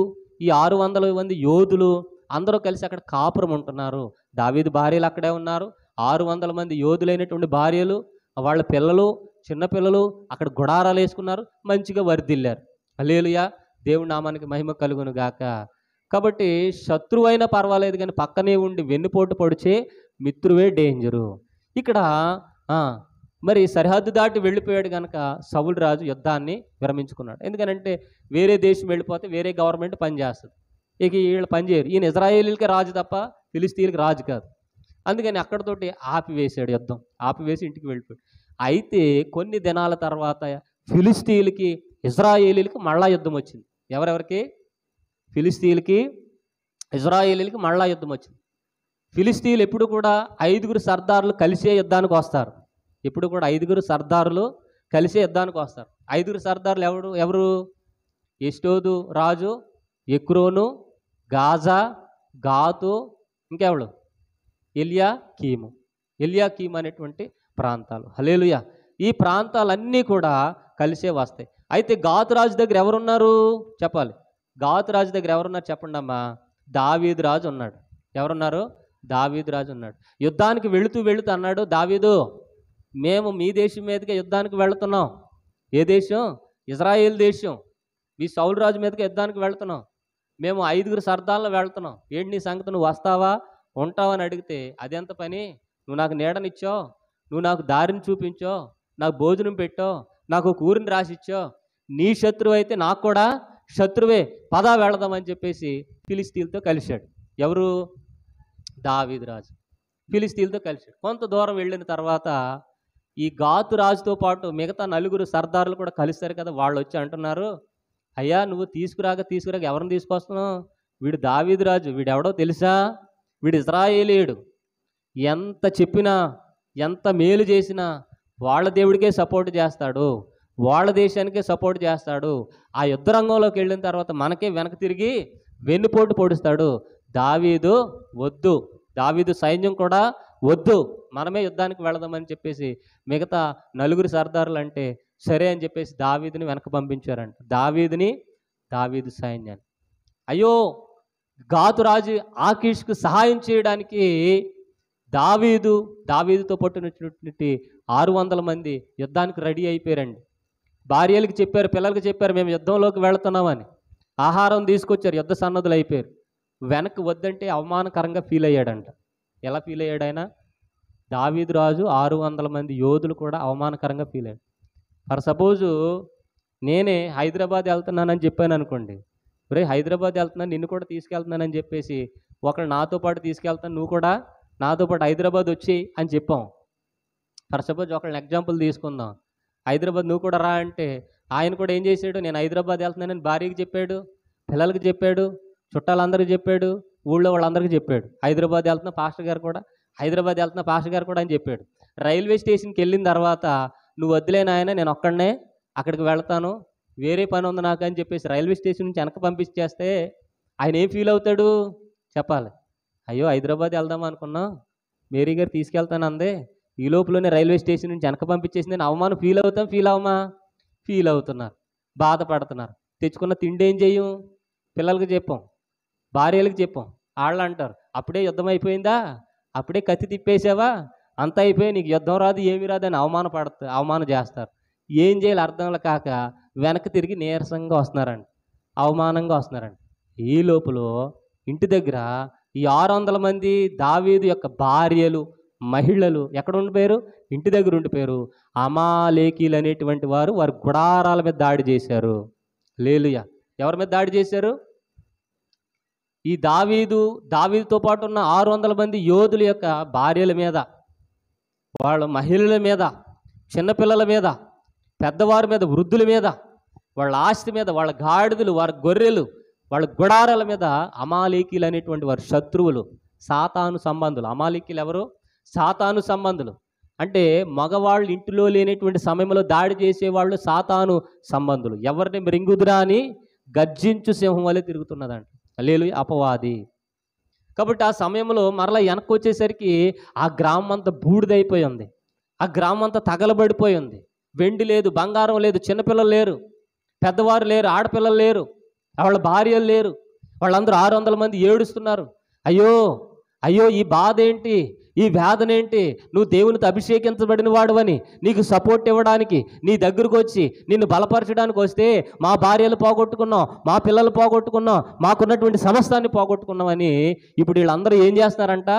ఈ 600 మంది యోధులు అందరూ కలిసి అక్కడ కాపురం ఉంటున్నారు. దావీదు భార్యలు అక్కడే ఉన్నారు. 600 మంది యోధులైనటువంటి భార్యలు, వాళ్ళ పిల్లలు, చిన్నపిల్లలు అక్కడ గుడారాలు వేసుకున్నారు, మంచిగా వర్ధిల్లారు. హల్లెలూయా. దేవుడి నామానికి మహిమ కలుగును గాక. కాబట్టి శత్రువు అయినా పర్వాలేదు కానీ పక్కనే ఉండి వెన్నుపోటు పొడిచే మిత్రువే డేంజరు. ఇక్కడ మరి సరిహద్దు దాటి వెళ్ళిపోయాడు కనుక సౌలు రాజు యుద్ధాన్ని విరమించుకున్నాడు. ఎందుకనంటే వేరే దేశం వెళ్ళిపోతే వేరే గవర్నమెంట్ పనిచేస్తుంది, ఇక వీళ్ళు పనిచేయరు. ఈయన ఇజ్రాయేలీలకి రాజు తప్ప ఫిలిస్తీన్కి రాజు కాదు. అందుకని అక్కడతోటి ఆపివేశాడు యుద్ధం, ఆపివేసి ఇంటికి వెళ్ళిపోయాడు. అయితే కొన్ని దినాల తర్వాత ఫిలిస్తీన్లకి ఇజ్రాయేలీలకి మళ్ళా యుద్ధం వచ్చింది. ఎవరెవరికి? ఫిలిస్తీన్లకి ఇజ్రాయేలీలకి మళ్ళా యుద్ధం వచ్చింది. ఫిలిస్తీన్లు ఎప్పుడు కూడా 5 సర్దారులు కలిసే యుద్ధానికి వస్తారు. ఎప్పుడు కూడా 5 సర్దారులు కలిసే యుద్ధానికి వస్తారు. 5 సర్దారులు ఎవరు? ఎష్టోదు రాజు, ఎక్రోను, గాజా, గాతు, ఇంకెవడు? ఎల్యాకీము అనేటువంటి ప్రాంతాలు. హల్లెలూయా. ఈ ప్రాంతాలన్నీ కూడా కలిసే వస్తాయి. అయితే గాతు రాజు దగ్గర ఎవరున్నారు చెప్పాలి? గాతు రాజు దగ్గర ఎవరున్నారు చెప్పండి అమ్మా? దావీదు రాజు ఉన్నాడు. ఎవరున్నారు? దావీదు రాజు ఉన్నాడు. యుద్ధానికి వెళుతూ అన్నాడు, దావీదు మేము మీ దేశం మీదకే యుద్ధానికి వెళుతున్నాం. ఏ దేశం? ఇజ్రాయేల్ దేశం. మీ సౌలు రాజు మీదకే యుద్ధానికి వెళుతున్నాం. మేము 5 సర్దార్లు వెళుతున్నాం. ఏంటి నీ సంగతి, నువ్వు వస్తావా ఉంటావని అడిగితే అదెంత పని, నువ్వు నాకు నీడనిచ్చో, నువ్వు నాకు దారిని చూపించో, నాకు భోజనం పెట్టో, నాకు ఒక ఊరిని రాసిచ్చో, నీ శత్రువు అయితే నాకు కూడా శత్రువే, పదా వెళదామని చెప్పేసి ఫిలిస్తీన్తో కలిశాడు. ఎవరు? దావీదు రాజు ఫిలిస్తీన్తో కలిశాడు. కొంత దూరం వెళ్ళిన తర్వాత ఈ గాతు రాజుతో పాటు మిగతా నలుగురు సర్దారులు కూడా కలుస్తారు కదా, వాళ్ళు వచ్చి అంటున్నారు, అయ్యా నువ్వు తీసుకురాక ఎవరిని తీసుకొస్తున్నావు? వీడు దావీదు రాజు, వీడెవడో తెలుసా? వీడు ఇశ్రాయేలీయుడు, ఎంత చెప్పినా ఎంత మేలు చేసినా వాళ్ళ దేవుడికే సపోర్ట్ చేస్తాడు, వాళ్ళ దేశానికే సపోర్ట్ చేస్తాడు. ఆ యుద్ధ రంగంలోకి వెళ్ళిన తర్వాత మనకే వెనక తిరిగి వెన్నుపోటు పొడుస్తాడు. దావీదు వద్దు, దావీదు సైన్యం కూడా వద్దు, మనమే యుద్ధానికి వెళదామని చెప్పేసి మిగతా నలుగురు సర్దారులు అంటే సరే అని చెప్పేసి దావీదుని వెనక పంపించారంట. దావీదు సైన్యాన్ని. అయ్యో గాతు రాజు ఆకీష్కు సహాయం చేయడానికి దావీదుతో పట్టినటువంటి 600 మంది యుద్ధానికి రెడీ అయిపోయారండి. భార్యలకు చెప్పారు, పిల్లలకి చెప్పారు, మేము యుద్ధంలోకి వెళుతున్నామని. ఆహారం తీసుకొచ్చారు, యుద్ధ సన్నద్ధులు అయిపోయారు. వెనక్కి వద్దంటే అవమానకరంగా ఫీల్ అయ్యాడంట. ఎలా ఫీల్ అయ్యాడు ఆయన? దావీదు రాజు 600 మంది యోధులు కూడా అవమానకరంగా ఫీల్ అయ్యాడు. ఫర్ సపోజు నేనే హైదరాబాద్ వెళ్తున్నానని చెప్పాను అనుకోండి, రే హైదరాబాద్ వెళ్తున్నాను, నిన్ను కూడా తీసుకెళ్తున్నానని చెప్పేసి ఒకళ్ళు నాతో పాటు తీసుకెళ్తాను, నువ్వు కూడా నాతో పాటు హైదరాబాద్ వచ్చి అని చెప్పాం. ఫర్ సపోజ్ ఒకళ్ళని ఎగ్జాంపుల్ తీసుకుందాం, హైదరాబాద్ నువ్వు కూడా రా అంటే ఆయన కూడా ఏం చేశాడు, నేను హైదరాబాద్ వెళ్తున్నానని భార్యకి చెప్పాడు, పిల్లలకి చెప్పాడు, చుట్టాలందరికీ చెప్పాడు, ఊళ్ళో వాళ్ళందరికీ చెప్పాడు. హైదరాబాద్ వెళ్తున్నా పాస్టర్ గారు కూడా అని చెప్పాడు. రైల్వే స్టేషన్కి వెళ్ళిన తర్వాత నువ్వు వద్దులేని ఆయన, నేను ఒక్కడనే అక్కడికి వెళ్తాను, వేరే పని ఉంది నాకు అని చెప్పేసి రైల్వే స్టేషన్ నుంచి వెనక పంపించేస్తే ఆయన ఏం ఫీల్ అవుతాడు చెప్పాలి? అయ్యో హైదరాబాద్ వెళ్దాం అనుకున్నా, మేరీ గారు తీసుకెళ్తాను అందే, ఈ లోపలనే రైల్వే స్టేషన్ నుంచి వెనక పంపించేసింది, నేను అవమానం ఫీల్ అవుతున్నారు, బాధపడుతున్నారు. తెచ్చుకున్న తిండి ఏం చెయ్యం? పిల్లలకి చెప్పాం, భార్యలకు చెప్పాం. వాళ్ళు అంటారు, అప్పుడే యుద్ధం అయిపోయిందా, అప్పుడే కత్తి తిప్పేసావా, అంత అయిపోయి నీకు యుద్ధం రాదు ఏమీ రాదు అని అవమానం చేస్తారు. ఏం చేయాలి అర్థంలో కాక వెనక్కి తిరిగి నీరసంగా వస్తున్నారండి, అవమానంగా వస్తున్నారండి. ఈ లోపల ఇంటి దగ్గర ఈ 600 మంది దావీదు యొక్క భార్యలు, మహిళలు ఎక్కడ ఉండిపోయారు? ఇంటి దగ్గర ఉండిపోయారు. అమాలేకీలు అనేటువంటి వారు వారి గుడారాల మీద దాడి చేశారు. హల్లెలూయా. ఎవరి మీద దాడి చేశారు? ఈ దావీదుతో పాటు ఉన్న 600 మంది యోధుల యొక్క భార్యల మీద, వాళ్ళ మహిళల మీద, చిన్నపిల్లల మీద, పెద్దవారి మీద, వృద్ధుల మీద, వాళ్ళ ఆస్తి మీద, వాళ్ళ గాడిదలు, వారి గొర్రెలు, వాళ్ళ గుడారాల మీద అమాలేకీలు అనేటువంటి వారు శత్రువులు, సాతాను సంబంధులు. అమాలేకీలు ఎవరు? సాతాను సంబంధులు. అంటే మగవాళ్ళు ఇంటిలో లేనటువంటి సమయంలో దాడి చేసేవాళ్ళు సాతాను సంబంధులు. ఎవరిని మృంగుదురా అని గర్జించు సింహం వలె తిరుగుతున్నదంట. హల్లెలూయా. అపవాది. కాబట్టి ఆ సమయంలో మరలా వెనక్కి వచ్చేసరికి ఆ గ్రామం అంతా బూడిదైపోయి ఉంది, ఆ గ్రామం అంతా తగలబడిపోయి ఉంది. వెండి లేదు, బంగారం లేదు, చిన్నపిల్లలు లేరు, పెద్దవారు లేరు, ఆడపిల్లలు లేరు, వాళ్ళ భార్యలు లేరు. వాళ్ళందరూ 600 మంది ఏడుస్తున్నారు. అయ్యో ఈ బాధ ఏంటి, ఈ వేదన ఏంటి? నువ్వు దేవునితో అభిషేకించబడిన వాడువని నీకు సపోర్ట్ ఇవ్వడానికి నీ దగ్గరకు వచ్చి నిన్ను బలపరచడానికి వస్తే మా భార్యలు పోగొట్టుకున్నాం, మా పిల్లలు పోగొట్టుకున్నాం, మాకున్నటువంటి సమస్తాన్ని పోగొట్టుకున్నామని ఇప్పుడు వీళ్ళందరూ ఏం చేస్తున్నారంట?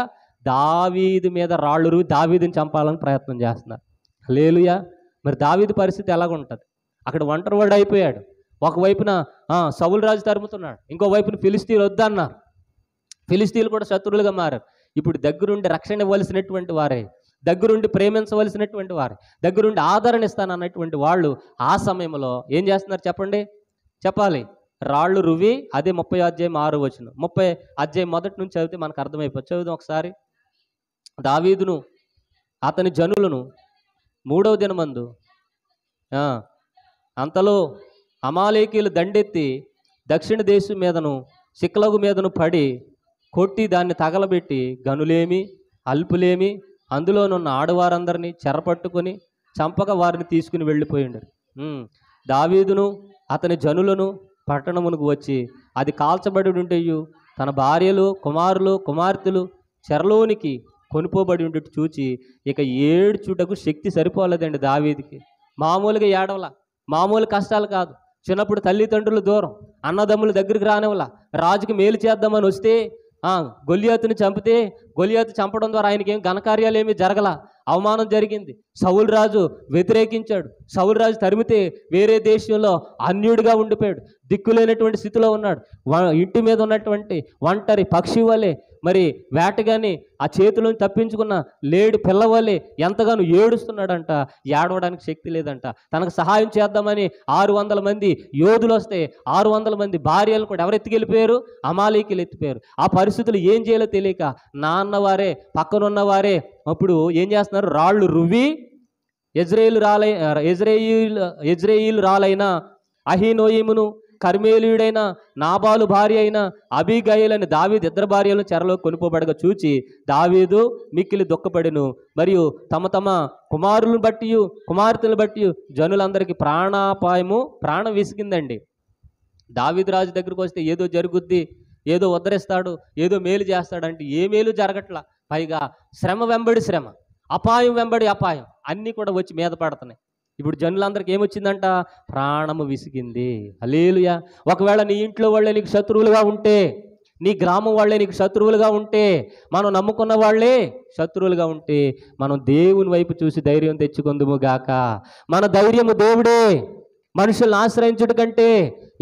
దావీదు మీద రాళ్ళు దావీదుని చంపాలని ప్రయత్నం చేస్తున్నారు. హల్లెలూయా. మరి దావీదు పరిస్థితి ఎలాగుంటుంది? అక్కడ ఒంటరివాడు అయిపోయాడు. ఒకవైపున సౌలు రాజు తరుముతున్నాడు, ఇంకో వైపున ఫిలిస్తీన్లు వద్దన్నారు. ఫిలిస్తీన్లు కూడా శత్రువులుగా మారారు. ఇప్పుడు దగ్గరుండి రక్షణ ఇవ్వవలసినటువంటి వారే, దగ్గరుండి ప్రేమించవలసినటువంటి వారే, దగ్గరుండి ఆదరణ ఇస్తానన్నటువంటి వాళ్ళు ఆ సమయంలో ఏం చేస్తున్నారు చెప్పాలి? రాళ్ళు రువి. అదే 30 అధ్యాయం 6 వచనం, 30 అధ్యాయం మొదటి నుంచి చదివితే మనకు అర్థమైపోతుంది. చదువుదాం ఒకసారి. దావీదును అతని జనులను 3వ దినమందు అంతలో అమాలేకీలు దండెత్తి దక్షిణ దేశం మీదను సిక్లగు మీదను పడి కొట్టి దాన్ని తగలబెట్టి గనులేమి అల్పులేమి అందులోనున్న ఆడవారందరినీ చెరపట్టుకొని చంపక వారిని తీసుకుని వెళ్ళిపోయిండు. దావీదును అతని జనులను పట్టణమునకు వచ్చి అది కాల్చబడి ఉంటేయు తన భార్యలు, కుమారులు, కుమార్తెలు చెరలోనికి కొనుపోబడి ఉండేట్టు చూచి ఇక ఏడ్చుటకు శక్తి సరిపోలేదండి దావీదుకి. మామూలుగా ఏడవల, మామూలు కష్టాలు కాదు. చిన్నప్పుడు తల్లిదండ్రులు దూరం, అన్నదమ్ముల దగ్గరికి రానివ్వల, రాజుకి మేలు చేద్దామని వస్తే గొల్లియాతుని చంపితే గొల్లియాతు చంపడం ద్వారా ఆయనకి ఏం ఘనకార్యాలు ఏమీ జరగల, అవమానం జరిగింది. సౌలు రాజు వ్యతిరేకించాడు. సౌలు రాజు తరిమితే వేరే దేశంలో అన్యుడిగా ఉండిపోయాడు, దిక్కులేనటువంటి స్థితిలో ఉన్నాడు. ఇంటి మీద ఉన్నటువంటి ఒంటరి పక్షి వలె, మరి వేటగాని ఆ చేతులను తప్పించుకున్న లేడి పిల్లవలే ఎంతగానో ఏడుస్తున్నాడంట. ఏడవడానికి శక్తి లేదంట. తనకు సహాయం చేద్దామని 600 మంది యోధులు వస్తే 600 మంది భార్యలు కూడా ఎవరు ఎత్తుకెళ్ళిపోయారు? అమాలేకీలు ఎత్తిపోయారు. ఆ పరిస్థితులు ఏం చేయాలో తెలియక నాన్నవారే పక్కనున్నవారే అప్పుడు ఏం చేస్తున్నారు? రాళ్ళు రువ్వి యెజ్రెయేలు రాలైన అహీనోయిమును, కర్మేలీయుడైన నాబాలు భార్య అయిన అబీగయీల్ అని దావీదు ఇద్దరు భార్యలను చెరలో కొనుపోబడగా చూచి దావీదు మిక్కిలి దుఃఖపడెను. మరియు తమ తమ కుమారులను బట్టి కుమార్తెలను బట్టి జనులందరికీ ప్రాణం విసిగిందండి. దావీదు రాజు దగ్గరికి వస్తే ఏదో జరుగుద్ది, ఏదో ఉద్ధరిస్తాడు, ఏదో మేలు చేస్తాడంటే ఏ మేలు జరగట్లా. పైగా శ్రమ వెంబడి శ్రమ, అపాయం వెంబడి అపాయం అన్నీ కూడా వచ్చి మీద పడుతున్నాయి. ఇప్పుడు జనులందరికీ ఏమొచ్చిందంట? ప్రాణము విసిగింది. హల్లెలూయా. ఒకవేళ నీ ఇంట్లో వాళ్ళే నీకు శత్రువులుగా ఉంటే, నీ గ్రామం వాళ్ళే నీకు శత్రువులుగా ఉంటే, మనం నమ్ముకున్న వాళ్ళే శత్రువులుగా ఉంటే, మనం దేవుని వైపు చూసి ధైర్యం తెచ్చుకుందుము గాక. మన ధైర్యము దేవుడే. మనుషులను ఆశ్రయించుట కంటే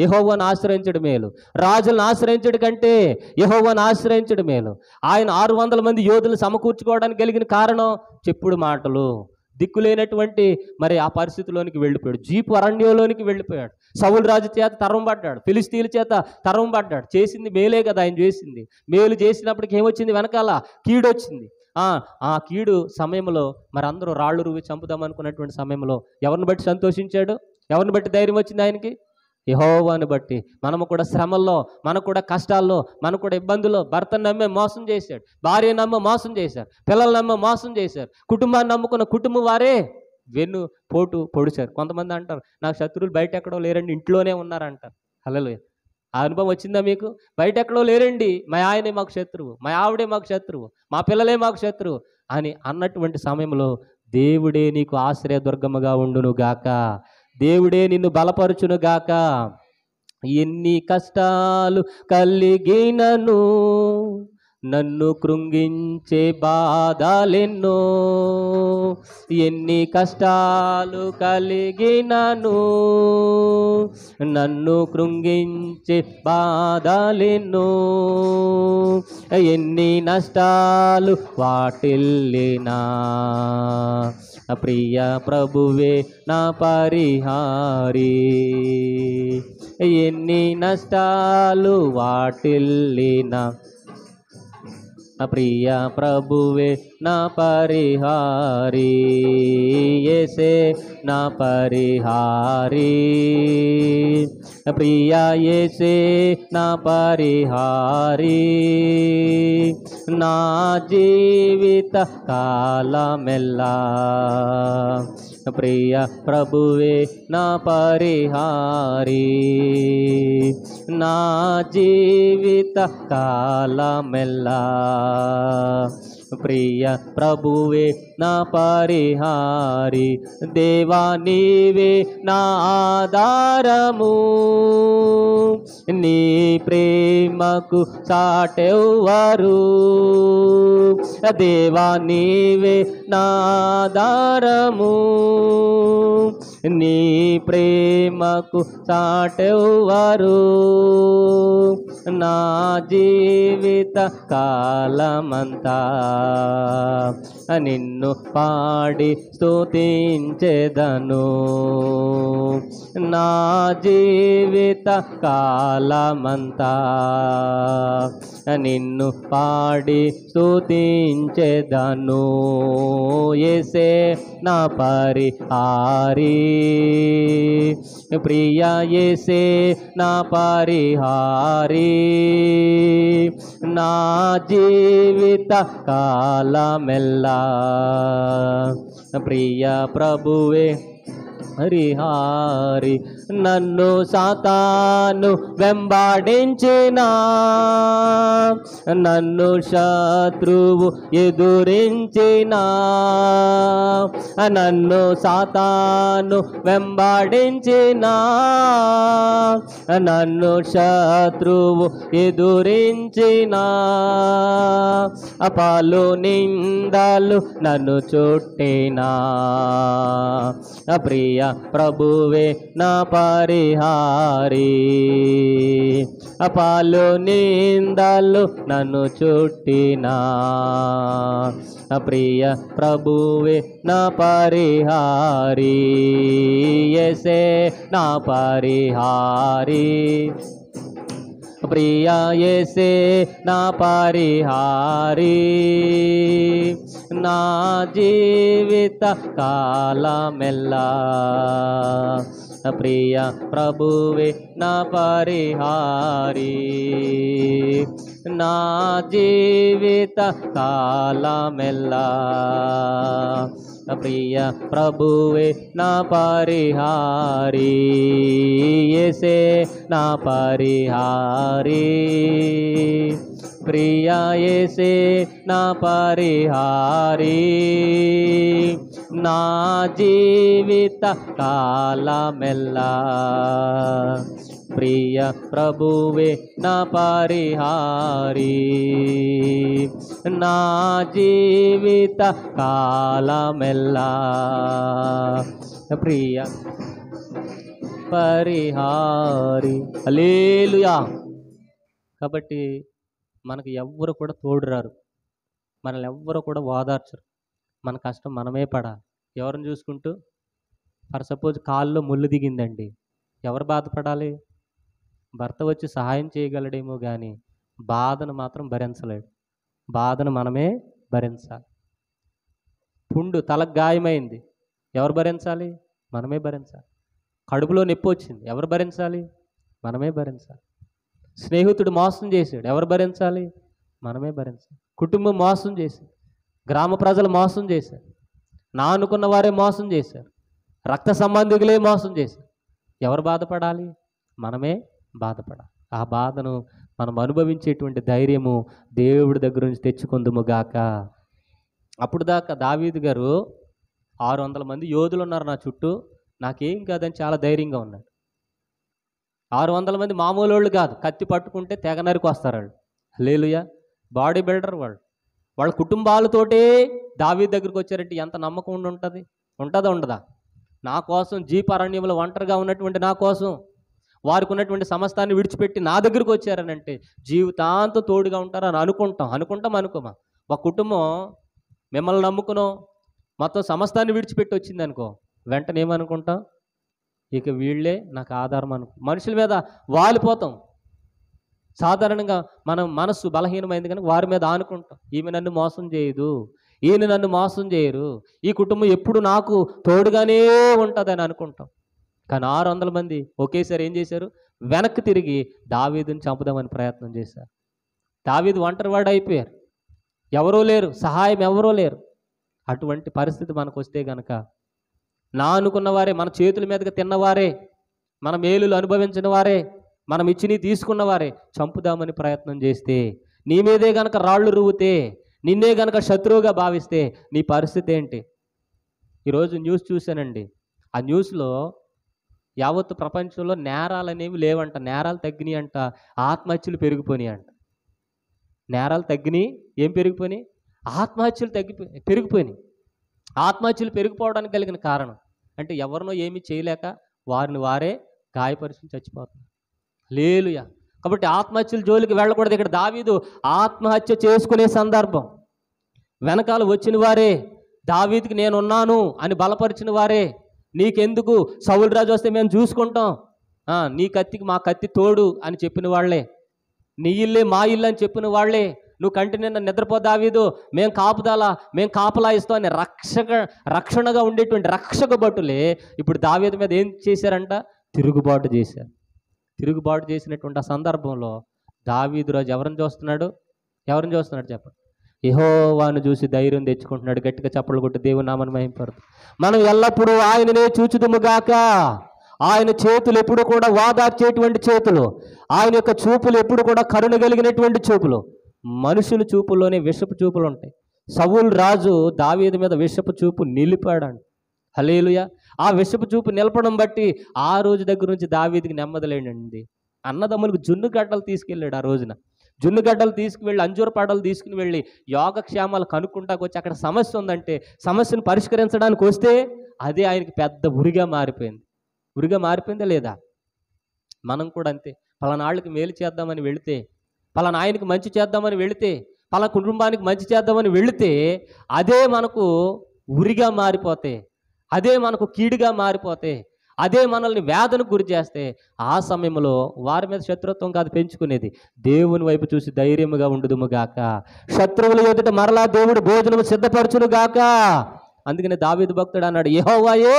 యెహోవాను ఆశ్రయించడం మేలు. రాజులను ఆశ్రయించడం కంటే యెహోవాను ఆశ్రయించడం మేలు. ఆయన 600 మంది యోధులు సమకూర్చుకోవడానికి కలిగిన కారణం చెప్పుడు మాటలు. దిక్కులేనటువంటి మరి ఆ పరిస్థితిలోనికి వెళ్ళిపోయాడు. జీపు అరణ్యంలోనికి వెళ్ళిపోయాడు. సౌలు రాజు చేత తరంబడ్డాడు, ఫిలిస్తీన్ల చేత తరంబడ్డాడు. చేసింది మేలే కదా ఆయన చేసింది. మేలు చేసినప్పటికి ఏమొచ్చింది? వెనకాల కీడు వచ్చింది. ఆ కీడు సమయంలో మరి అందరూ రాళ్ళు రువ్వి చంపుదామనుకున్నటువంటి సమయంలో ఎవరిని బట్టి సంతోషించాడు? ఎవరిని బట్టి ధైర్యం వచ్చింది ఆయనకి? యెహోవాను బట్టి. మనము కూడా శ్రమల్లో, మనకు కూడా కష్టాల్లో, మనకు కూడా ఇబ్బందుల్లో భర్తను నమ్మే మోసం చేశాడు, భార్య నమ్మ మోసం చేశారు, పిల్లలు నమ్మ మోసం చేశారు, కుటుంబాన్ని నమ్ముకున్న కుటుంబం వారే వెన్ను పోటు పొడిచారు. కొంతమంది అంటారు నాకు శత్రువులు బయట ఎక్కడో లేరండి, ఇంట్లోనే ఉన్నారంటారు. హల్లెలూయా. ఆ అనుభవం వచ్చిందా మీకు? బయట ఎక్కడో లేరండి, మా ఆయనే మాకు శత్రువు, మా ఆవిడే మాకు శత్రువు, మా పిల్లలే మాకు శత్రువు అని అన్నటువంటి సమయంలో దేవుడే నీకు ఆశ్రయదుర్గముగా ఉండును గాక. దేవుడే నిన్ను బలపరుచును గాక. ఎన్ని కష్టాలు కలిగినను, నన్ను కృంగించే బాధలెన్నో, ఎన్ని కష్టాలు కలిగినను, నన్ను కృంగించే బాధలెన్నో, ఎన్ని నష్టాలు వాటిల్లినా, ప్రియ ప్రభువే నా పరిహారి. ఎన్ని నష్టాలు వాటిల్లినా, ప్రియ ప్రభువే నా పరిహారి. యేసే నా పరిహారి, ప్రియ యేసే నా పరిహారి. నా జీవిత కాలమెల్లా ప్రియ ప్రభువే నా పరిహారి. నా జీవిత కాలమెల్లా ప్రియ ప్రభువే నా పరిహారి. దేవా నీవే నా ఆధారము, నీ ప్రేమకు సాటెవ్వరు. దేవా నీవే నా ఆధారము, నీ ప్రేమకు సాటెవ్వరు. నా జీవిత కాలమంతా నిన్ను పాడి స్తుతించెదను. నా జీవిత కాలమంతా నిన్ను పాడి స్తుతించెదను. యేసే నా పరిహారి, ప్రియ యేసే నా పరిహారి. నా జీవిత కాలమెల్లా ప్రియ ప్రభువే పరిహారి. నన్ను సాతాను వెంబడించిన, నన్ను శత్రువు ఎదురించిన, నన్ను సాతాను వెంబడించిన, నన్ను శత్రువు ఎదురించిన, అపాలు నిందలు నన్ను చుట్టినా, ప్రియ ప్రభువే నా పరిహారి. అపాలు నిందలు నన్ను చుట్టినా, ప్రియ ప్రభువే నా పరిహారి. యేసే నా పరిహారి, ప్రియ యేసే నా పరిహారి. నా జీవిత కాలమెల్లా ప్రియ ప్రభువే నా పరిహారి. నా జీవిత కాలమెల్లా ప్రియ ప్రభువే నా పరిహారి. యేసే నా పరిహారి, ప్రియ యేసే నా పరిహారి. నా జీవిత కాలమెల్లా ప్రియ ప్రభువే నా పరిహారి. నా జీవిత కాలమెల్లా ప్రియ పరిహారి. హల్లెలూయా. కాబట్టి మనకు ఎవ్వరు కూడా తోడురారు, మనల్ని ఎవ్వరు కూడా ఓదార్చరు. మన కష్టం మనమే పడాలి. ఎవరిని చూసుకుంటూ? ఫర్ సపోజ్ కాల్లో ముళ్ళు దిగిందండి, ఎవరు బాధపడాలి? భర్త వచ్చి సహాయం చేయగలడేమో కానీ బాధను మాత్రం భరించలేడు. బాధను మనమే భరించాలి. పుండు తలకు గాయమైంది, ఎవరు భరించాలి? మనమే భరించాలి. కడుపులో నొప్పి వచ్చింది, ఎవరు భరించాలి? మనమే భరించాలి. స్నేహితుడు మోసం చేశాడు, ఎవరు భరించాలి? మనమే భరించాలి. కుటుంబం మోసం చేశారు, గ్రామ ప్రజలు మోసం చేశారు, నా అనుకున్న వారే మోసం చేశారు, రక్త సంబంధికులే మోసం చేశారు. ఎవరు బాధపడాలి? మనమే బాధపడాలి. ఆ బాధను మనం అనుభవించేటువంటి ధైర్యము దేవుడి దగ్గర నుంచి తెచ్చుకుందుము గాక. అప్పుడు దాకా దావీదు గారు 600 మంది యోధులు ఉన్నారు నా చుట్టూ, నాకేం కాదని చాలా ధైర్యంగా ఉన్నాడు. 600 మంది మామూలు వాళ్ళు కాదు, కత్తి పట్టుకుంటే తెగ నరికి వస్తారు వాళ్ళు. హల్లెలూయా. బాడీ బిల్డర్ వాళ్ళు. వాళ్ళ కుటుంబాలతోటే దావీదు దగ్గరికి వచ్చారంటే ఎంత నమ్మకం ఉంటుంది? ఉంటుందా ఉండదా? నా కోసం జీప్ అరణ్యంలో ఒంటరిగా ఉన్నటువంటి నా కోసం, వారికి ఉన్నటువంటి సమస్తాన్ని విడిచిపెట్టి నా దగ్గరికి వచ్చారనంటే జీవితాంతం తోడుగా ఉంటారని అనుకోమా. ఒక కుటుంబం మిమ్మల్ని నమ్ముకునో మొత్తం సమస్తాన్ని విడిచిపెట్టి వచ్చింది అనుకో, వెంటనే ఏమనుకుంటాం? ఇక వీళ్ళే నాకు ఆధారం మనుషుల మీద వాలిపోతాం. సాధారణంగా మనం మనస్సు బలహీనమైంది కనుక వారి మీద ఆనుకుంటాం. ఈమె నన్ను మోసం చేయదు, ఈయన నన్ను మోసం చేయరు, ఈ కుటుంబం ఎప్పుడు నాకు తోడుగానే ఉంటుందని అనుకుంటాం. కానీ 600 మంది ఒకేసారి ఏం చేశారు? వెనక్కి తిరిగి దావీదుని చంపుదామని ప్రయత్నం చేశారు. దావీదు ఒంటరివాడు అయిపోయారు, ఎవరూ లేరు, సహాయం ఎవరూ లేరు. అటువంటి పరిస్థితి మనకు వస్తే గనక నా అనుకున్న వారే, మన చేతుల మీదకి తిన్నవారే, మన మేలులు అనుభవించిన వారే, మనం ఇచ్చిని తీసుకున్న వారే చంపుదామని ప్రయత్నం చేస్తే, నీ మీదే గనక రాళ్ళు రువ్వుతే, నిన్నే గనక శత్రువుగా భావిస్తే నీ పరిస్థితి ఏంటి? ఈరోజు న్యూస్ చూశానండి. ఆ న్యూస్లో యావత్తు ప్రపంచంలో నేరాలు అనేవి లేవంట, నేరాలు తగ్గినాయి అంట, ఆత్మహత్యలు పెరిగిపోయినాయి అంట. నేరాలు తగ్గినాయి, ఏం పెరిగిపోయినాయి? ఆత్మహత్యలు పెరిగిపోయినాయి. ఆత్మహత్యలు పెరిగిపోవడానికి కలిగిన కారణం అంటే ఎవరినో ఏమీ చేయలేక వారిని వారే గాయపరిచి చచ్చిపోతున్నారు. హల్లెలూయా. కాబట్టి ఆత్మహత్యల జోలికి వెళ్ళకూడదు. ఇక్కడ దావీదు ఆత్మహత్య చేసుకునే సందర్భం, వెనకాల వచ్చిన వారే, దావీదుకి నేనున్నాను అని బలపరిచిన వారే, నీకెందుకు, సౌలు రాజు వస్తే మేము చూసుకుంటాం, నీ కత్తికి మా కత్తి తోడు అని చెప్పిన వాళ్ళే, నీ ఇల్లే మా ఇల్లు అని చెప్పిన వాళ్ళే, నువ్వు కంటి నిన్న నిద్రపో దావీదు, మేము కాపలా ఇస్తామని రక్షణగా ఉండేటువంటి రక్షక భటులే ఇప్పుడు దావీదు మీద ఏం చేశారంట? తిరుగుబాటు చేశారు. తిరుగుబాటు చేసినటువంటి ఆ సందర్భంలో దావీదు రాజు ఎవరిని చూస్తున్నాడు చెప్పండి? యెహోవాను చూసి ధైర్యం తెచ్చుకుంటున్నాడు. గట్టిగా చప్పట్లు కొట్టి దేవుని నామమును మహిమపరుతూ మనం ఎల్లప్పుడూ ఆయననే చూచుదుముగాక. ఆయన చేతులు ఎప్పుడు కూడా వాదార్చేటువంటి చేతులు, ఆయన యొక్క చూపులు ఎప్పుడు కూడా కరుణ కలిగినటువంటి చూపులు. మనుషుల చూపుల్లోనే విషపు చూపులు ఉంటాయి. సౌలు రాజు దావీదు మీద విషపు చూపు నిలిపాడంట. హల్లెలూయా. ఆ విషపు చూపు నిలపడం బట్టి ఆ రోజు దగ్గర నుంచి దావీదుకి నెమ్మదిలేనండి. అన్నదమ్ములకు జున్ను గడ్డలు తీసుకెళ్ళాడు. ఆ రోజున జున్ను గడ్డలు తీసుకువెళ్ళి, అంజూర పాడలు తీసుకుని వెళ్ళి యోగక్షేమాలు కనుక్కుంటాకు వచ్చి అక్కడ సమస్య ఉందంటే సమస్యను పరిష్కరించడానికి వస్తే అదే ఆయనకి పెద్ద ఉరిగా మారిపోయింది. ఉరిగా మారిపోయిందా లేదా? మనం కూడా అంతే. పలానాళ్ళకి మేలు చేద్దామని వెళితే, పలానా ఆయనకి మంచి చేద్దామని వెళితే, పలానా కుటుంబానికి మంచి చేద్దామని వెళితే అదే మనకు ఉరిగా మారిపోతే, అదే మనకు కీడుగా మారిపోతే, అదే మనల్ని వేదనకు గురి చేస్తే ఆ సమయంలో వారి మీద శత్రుత్వం కాదు పెంచుకునేది, దేవుని వైపు చూసి ధైర్యముగా ఉండుదుముగాక. శత్రువుల ఎదుట మరలా దేవుడు భోజనము సిద్ధపరచునుగాక. అందుకని దావీదు భక్తుడు అన్నాడు, యెహోవాయే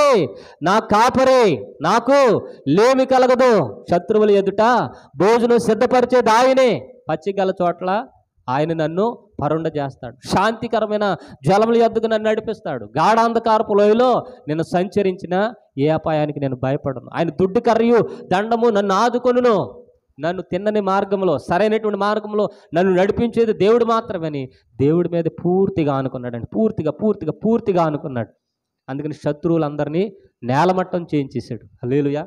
నా కాపరే, నాకు లేమి కలగదు. శత్రువుల ఎదుట భోజనం సిద్ధపరిచేది ఆయనే. పచ్చిగల చోట్ల ఆయన నన్ను పరుండ చేస్తాడు. శాంతికరమైన జలముల యొద్దకు నన్ను నడిపిస్తాడు. గాఢాంధకారపు లోయలో నేను సంచరించిన ఏ అపాయానికి నేను భయపడను. ఆయన దుడ్డు కర్రయు దండము నన్ను ఆదుకొనును. నన్ను తిన్నని మార్గంలో, సరైనటువంటి మార్గంలో నన్ను నడిపించేది దేవుడు మాత్రమని దేవుడి మీద పూర్తిగా ఆనుకున్నాడండి. పూర్తిగా ఆనుకున్నాడు. అందుకని శత్రువులందరినీ నేలమట్టం చేయించేశాడు. హల్లెలూయా.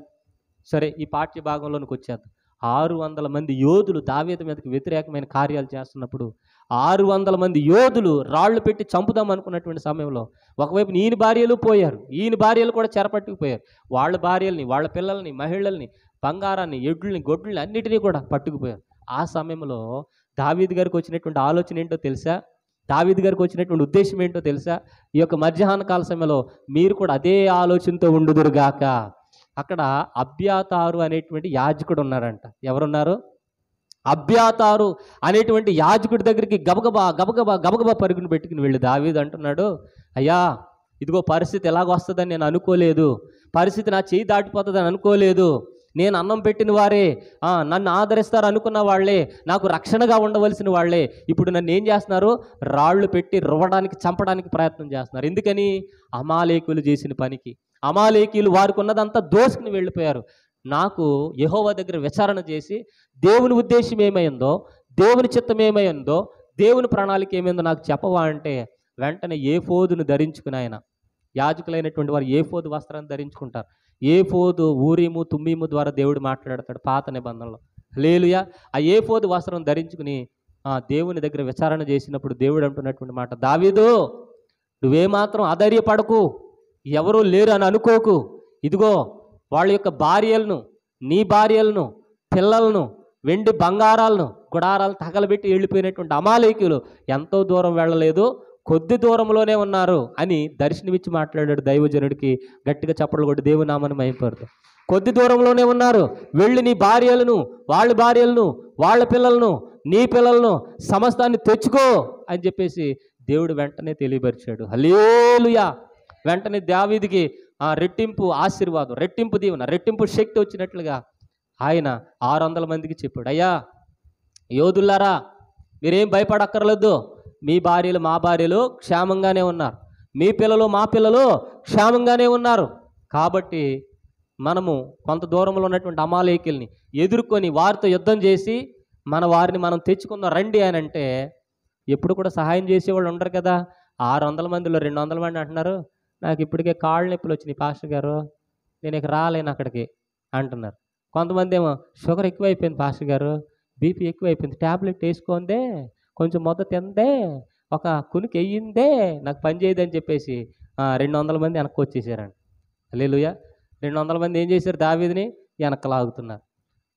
సరే, ఈ పాఠ్య భాగంలోనికి వచ్చేద్దాం. 600 మంది యోధులు దావీదు మీదకి వ్యతిరేకమైన కార్యాలు చేస్తున్నప్పుడు 600 మంది యోధులు రాళ్లు పెట్టి చంపుదాం అనుకున్నటువంటి సమయంలో ఒకవైపు ఈయన భార్యలు పోయారు, ఈయన భార్యలు కూడా చెరపట్టుకుపోయారు. వాళ్ళ భార్యల్ని, వాళ్ళ పిల్లల్ని, మహిళల్ని, బంగారాన్ని, ఎడ్లని, గొడ్లని అన్నిటినీ కూడా పట్టుకుపోయారు. ఆ సమయంలో దావీదు గారికి వచ్చినటువంటి ఆలోచన ఏంటో తెలుసా? దావీదు గారికి వచ్చినటువంటి ఉద్దేశం ఏంటో తెలుసా? ఈ యొక్క మధ్యాహ్న కాల సమయంలో మీరు కూడా అదే ఆలోచనతో ఉండుదురుగాక. అక్కడ అబ్యాతారు అనేటువంటి యాజకుడు ఉన్నారంట. ఎవరున్నారు? అబ్యాతారు అనేటువంటి యాజకుడి దగ్గరికి గబగబా పరుగును పెట్టుకుని వెళ్ళి దావీదు అంటున్నాడు, అయ్యా ఇదిగో పరిస్థితి ఎలాగొస్తుందని నేను అనుకోలేదు, పరిస్థితి నా చేయి దాటిపోతుందని అనుకోలేదు. నేను అన్నం పెట్టిన వారే, నన్ను ఆదరిస్తారు అనుకున్న వాళ్ళే, నాకు రక్షణగా ఉండవలసిన వాళ్ళే ఇప్పుడు నన్ను ఏం చేస్తున్నారు? రాళ్ళు పెట్టి రువ్వడానికి, చంపడానికి ప్రయత్నం చేస్తున్నారు. ఎందుకని? అమాలేకులు చేసిన పనికి. అమాలేకీయులు వారికి ఉన్నదంతా దోసుకుని వెళ్ళిపోయారు. నాకు యెహోవా దగ్గర విచారణ చేసి దేవుని ఉద్దేశం ఏమైందో, దేవుని చిత్తం ఏమైందో, దేవుని ప్రణాళిక ఏమైందో నాకు చెప్పవా అంటే వెంటనే ఏఫోదును ధరించుకుని, ఆయన యాజకులైనటువంటి వారు ఏఫోదు వస్త్రాన్ని ధరించుకుంటారు. ఏఫోదు ఊరీము తుమ్మీము ద్వారా దేవుడు మాట్లాడతాడు పాత నిబంధనలో. హల్లెలూయా. ఆ ఏఫోదు వస్త్రం ధరించుకుని దేవుని దగ్గర విచారణ చేసినప్పుడు దేవుడు అంటున్నటువంటి మాట, దావీదు నువ్వేమాత్రం అధైర్యపడకు, ఎవరూ లేరు అని అనుకోకు. ఇదిగో వాళ్ళ యొక్క భార్యలను, నీ భార్యలను, పిల్లలను, వెండి బంగారాలను, గుడారాలను తగలబెట్టి వెళ్ళిపోయినటువంటి అమాలేకీయులు ఎంతో దూరం వెళ్ళలేదు, కొద్ది దూరంలోనే ఉన్నారు అని దర్శనమిచ్చి మాట్లాడాడు దైవజనుడికి. గట్టిగా చప్పట్లు కొట్టి దేవుని నామమును మహిమపరుతూ, కొద్ది దూరంలోనే ఉన్నారు, వెళ్ళి నీ భార్యలను, వాళ్ళ భార్యలను, వాళ్ళ పిల్లలను, నీ పిల్లలను సమస్తాన్ని తెచ్చుకో అని చెప్పేసి దేవుడు వెంటనే తెలియపరిచాడు. హల్లెలూయా. వెంటనే దావీదుకి రెట్టింపు ఆశీర్వాదం, రెట్టింపు దీవెన, రెట్టింపు శక్తి వచ్చినట్లుగా ఆయన 600 మందికి చెప్పాడు, అయ్యా యోధులారా మీరేం భయపడక్కర్లేదు, మీ భార్యలు మా భార్యలు క్షేమంగానే ఉన్నారు, మీ పిల్లలు మా పిల్లలు క్షేమంగానే ఉన్నారు. కాబట్టి మనము కొంత దూరంలో ఉన్నటువంటి అమాలేకీయుల్ని ఎదుర్కొని వారితో యుద్ధం చేసి మన వారిని మనం తెచ్చుకుందాం రండి అని అంటే, ఎప్పుడు కూడా సహాయం చేసేవాళ్ళు ఉండరు కదా. 600 మందిలో 200 మంది అంటున్నారు, నాకు ఇప్పటికే కాళ్ళు నొప్పులు వచ్చినాయి పాస్టర్ గారు, నేను ఇక రాలేను అక్కడికి అంటున్నారు. కొంతమంది ఏమో షుగర్ ఎక్కువైపోయింది పాస్టర్ గారు, బీపీ ఎక్కువైపోయింది, ట్యాబ్లెట్ వేసుకోందే, కొంచెం మొదట తిందే, ఒక కునికి వెయ్యిందే, నాకు పని చేయదని చెప్పేసి 200 మంది వెనక్కి వచ్చేసారండి. హల్లెలూయా. 200 మంది ఏం చేశారు? దావీదుని వెనక్కి లాగుతున్నారు.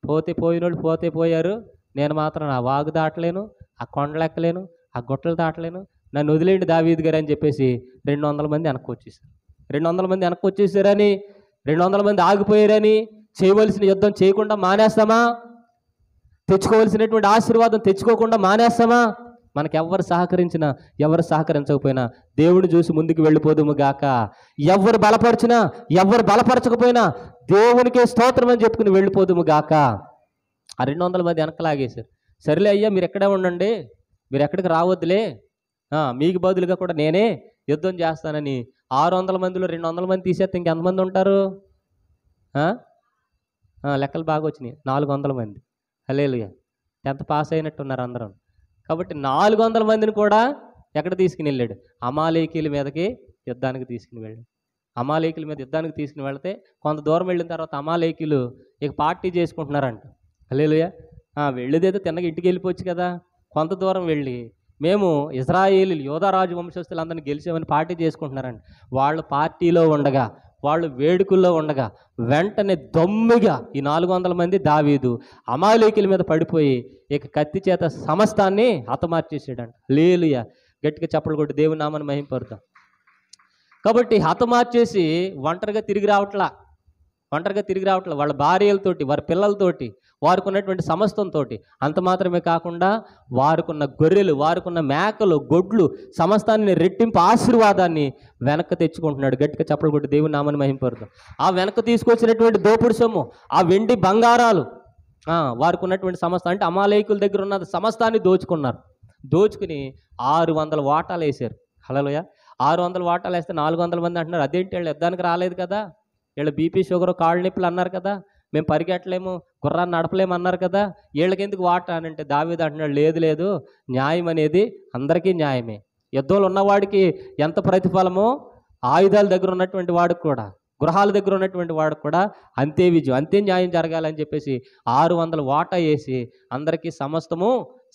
పోతే పోయినోళ్ళు పోతే పోయారు, నేను మాత్రం ఆ వాగు దాటలేను, ఆ కొండలు ఎక్కలేను, ఆ గుట్టలు దాటలేను, నన్ను వదిలేండి దావీదు గారు అని చెప్పేసి 200 మంది వెనక్కి వచ్చేసారు. 200 మంది వెనక్కి వచ్చేసారని, 200 మంది ఆగిపోయారని చేయవలసిన యుద్ధం చేయకుండా మానేస్తామా? తెచ్చుకోవలసినటువంటి ఆశీర్వాదం తెచ్చుకోకుండా మానేస్తామా? మనకు ఎవరు సహకరించినా, ఎవరు సహకరించకపోయినా దేవుడిని చూసి ముందుకు వెళ్ళిపోదుము గాక. ఎవరు బలపరిచినా, ఎవరు బలపరచకపోయినా దేవునికే స్తోత్రం అని చెప్పుకుని వెళ్ళిపోదుము గాక. ఆ 200 మంది వెనక్కి లాగేశారు. సరేలే అయ్యా మీరు ఎక్కడే ఉండండి, మీరు ఎక్కడికి రావద్దులే, మీకు బదులుగా కూడా నేనే యుద్ధం చేస్తానని 600 మందిలో 200 మంది తీసేస్తే ఇంకెంతమంది ఉంటారు? లెక్కలు బాగా వచ్చినాయి. 400 మంది. హల్లెలూయా. 10th పాస్ అయినట్టున్నారు అందరం. కాబట్టి 400 మందిని కూడా ఎక్కడ తీసుకుని వెళ్ళాడు? అమాలేకీల మీదకి యుద్ధానికి తీసుకుని వెళ్ళాడు. అమాలేకీల మీద యుద్ధానికి తీసుకుని వెళితే కొంత దూరం వెళ్ళిన తర్వాత అమాలేకీలు ఇక పార్టీ చేసుకుంటున్నారంట. హల్లెలూయా. వెళ్ళేదేదో తిన్నగా ఇంటికి వెళ్ళిపోవచ్చు కదా. కొంత దూరం వెళ్ళి మేము ఇశ్రాయేలీలు యోధారాజు వంశస్థులందరినీ గెలిచామని పార్టీ చేసుకుంటున్నారంట. వాళ్ళు పార్టీలో ఉండగా, వాళ్ళు వేడుకల్లో ఉండగా వెంటనే దమ్ముగా ఈ 400 మంది దావీదు అమాలేకీల మీద పడిపోయి ఇక కత్తి చేత సమస్తాన్ని హతమార్చేసాడంట. హల్లెలూయా. గట్టిగా చప్పట్లు కొట్టి దేవుని నామాన్ని మహింపరుద్దాం. కాబట్టి హతమార్చేసి ఒంటరిగా తిరిగి రావట్లా. వాళ్ళ భార్యలతోటి, వారి పిల్లలతోటి, వారికి ఉన్నటువంటి సమస్తంతో, అంత మాత్రమే కాకుండా వారికున్న గొర్రెలు, వారికున్న మేకలు, గొడ్లు సమస్తాన్ని రెట్టింపు ఆశీర్వాదాన్ని వెనక్కి తెచ్చుకుంటున్నాడు. గట్టిగా చప్పట్లు కొట్టి దేవుని నామాన్ని మహింపరుద్దాం. ఆ వెనక్కి తీసుకొచ్చినటువంటి దోపుడు సొమ్ము, ఆ వెండి బంగారాలు, వారికి ఉన్నటువంటి సమస్త అంటే అమాలేకుల దగ్గర ఉన్న సమస్తాన్ని దోచుకున్నారు. దోచుకుని 600 వాటాలు వేశారు. హల్లెలూయా. 600 వాటాలు వేస్తే 400 మంది అంటున్నారు, అదేంటి వీళ్ళు యుద్ధానికి రాలేదు కదా, వీళ్ళు బీపీ షుగర్ కాళ్ళు నొప్పులు అన్నారు కదా, మేము పరిగెట్టలేము, గుర్రాన్ని నడపలేము అన్నారు కదా, వీళ్ళకి ఎందుకు వాట అని అంటే దావీదు అంటున్నాడు, లేదు, న్యాయం అనేది అందరికీ న్యాయమే. యుద్ధంలో ఉన్నవాడికి ఎంత ప్రతిఫలమో ఆయుధాల దగ్గర ఉన్నటువంటి వాడికి కూడా, గృహాల దగ్గర ఉన్నటువంటి వాడికి కూడా అంతే విజయం, అంతే న్యాయం జరగాలని చెప్పేసి 600 వాటా వేసి అందరికీ సమస్తము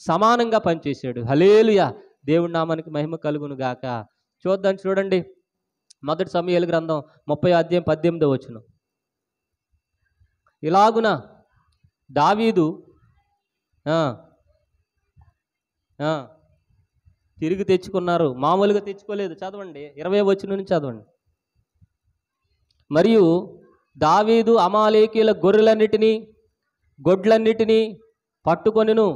సమానంగా పనిచేశాడు. హల్లెలూయా. దేవుడి నామానికి మహిమ కలుగును గాక. చూడండి, 1 సమూయేలు గ్రంథం 30:18 ఇలాగున దావీదు తిరిగి తెచ్చుకున్నారు, మామూలుగా తెచ్చుకోలేదు. చదవండి 20 నుంచి చదవండి. మరియు దావీదు అమాలేకీల గొర్రెలన్నిటినీ, గొడ్లన్నిటినీ పట్టుకొనిను,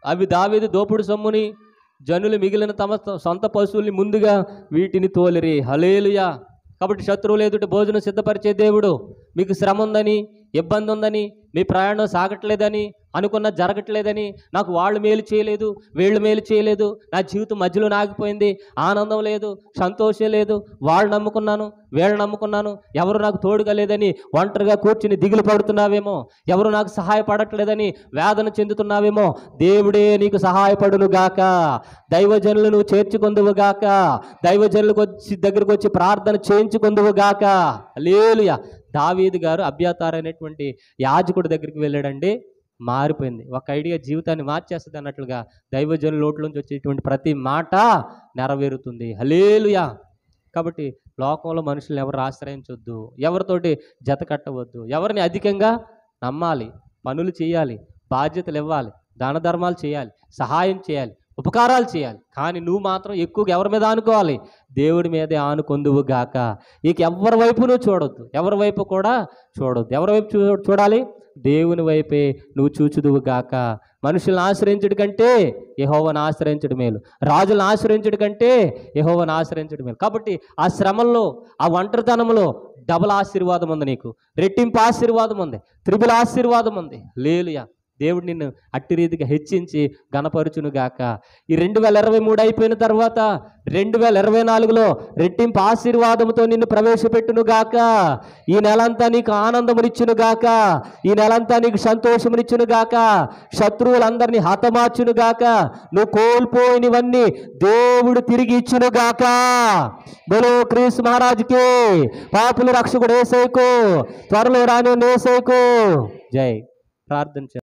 అవి దావీదు దోపుడు సొమ్ముని, జనులు మిగిలిన తమ సొంత పశువుల్ని ముందుగా వీటిని తోలిరి. హల్లెలూయా. కాబట్టి శత్రువులు ఎదుట భోజనం సిద్ధపరిచే దేవుడు, మీకు శ్రమ ఉందని, ఇబ్బంది ఉందని, మీ ప్రయాణం సాగట్లేదని, అనుకున్న జరగట్లేదని, నాకు వాళ్ళు మేలు చేయలేదు, వీళ్ళు మేలు చేయలేదు, నా జీవితం మధ్యలో ఆగిపోయింది, ఆనందం లేదు, సంతోషం లేదు, వాళ్ళు నమ్ముకున్నాను, వీళ్ళు నమ్ముకున్నాను, ఎవరు నాకు తోడుగా లేదని ఒంటరిగా కూర్చుని దిగులు పడుతున్నావేమో, ఎవరు నాకు సహాయపడట్లేదని వేదన చెందుతున్నావేమో, దేవుడే నీకు సహాయపడును గాక. దైవజనులు నువ్వు చేర్చుకొందువు గాక. దైవజనులకు దగ్గరకు వచ్చి ప్రార్థన చేయించుకొందువు గాక. హల్లెలూయా. దావీదు గారు అబ్యాతారు అనేటువంటి యాజకుడి దగ్గరికి వెళ్ళాడండి. మారిపోయింది. ఒక ఐడియా జీవితాన్ని మార్చేస్తుంది అన్నట్లుగా దైవజనుల నోట్ల నుంచి వచ్చేటువంటి ప్రతి మాట నెరవేరుతుంది. హల్లెలూయా. కాబట్టి లోకంలో మనుషులను ఎవరు ఆశ్రయించొద్దు, ఎవరితోటి జత కట్టవద్దు, ఎవరిని అధికంగా నమ్మాలి, పనులు చేయాలి, బాధ్యతలు ఇవ్వాలి, దాన ధర్మాలు చేయాలి, సహాయం చేయాలి, ఉపకారాలు చేయాలి. కానీ నువ్వు మాత్రం ఎక్కువగా ఎవరి మీద ఆనుకోవాలి? దేవుడి మీదే ఆనుకొందువు గాక. ఇక ఎవరి వైపు నువ్వు చూడొద్దు, ఎవరి వైపు కూడా చూడొద్దు. ఎవరి వైపు చూడాలి? దేవుని వైపే నువ్వు చూచుదువు గాక. మనుషులను ఆశ్రయించడం కంటే యెహోవాను ఆశ్రయించడం మేలు, రాజులను ఆశ్రయించడం కంటే యెహోవాను ఆశ్రయించడం మేలు. కాబట్టి ఆ శ్రమల్లో, ఆ ఒంటరితనంలో డబుల్ ఆశీర్వాదం ఉంది, నీకు రెట్టింపు ఆశీర్వాదం ఉంది, త్రిబుల్ ఆశీర్వాదం ఉంది. హల్లెలూయా. దేవుడు నిన్ను అట్టి రీతిగా హెచ్చించి గణపరుచునుగాక. ఈ 2023 అయిపోయిన తర్వాత 2024లో రెట్టింపు ఆశీర్వాదంతో నిన్ను ప్రవేశపెట్టునుగాక. ఈ నెలంతా నీకు ఆనందమునిచ్చునుగాక, ఈ నెలంతా నీకు సంతోషమునిచ్చునుగాక, శత్రువులందరినీ హతమార్చునుగాక, నువ్వు కోల్పోయినవన్నీ దేవుడు తిరిగి ఇచ్చునుగాక. బోలో క్రీస్తు మహారాజుకి, పాపుల రక్షకుడు యేసయ్యకు, త్వరలో రాని యేసయ్యకు జై. ప్రార్థన.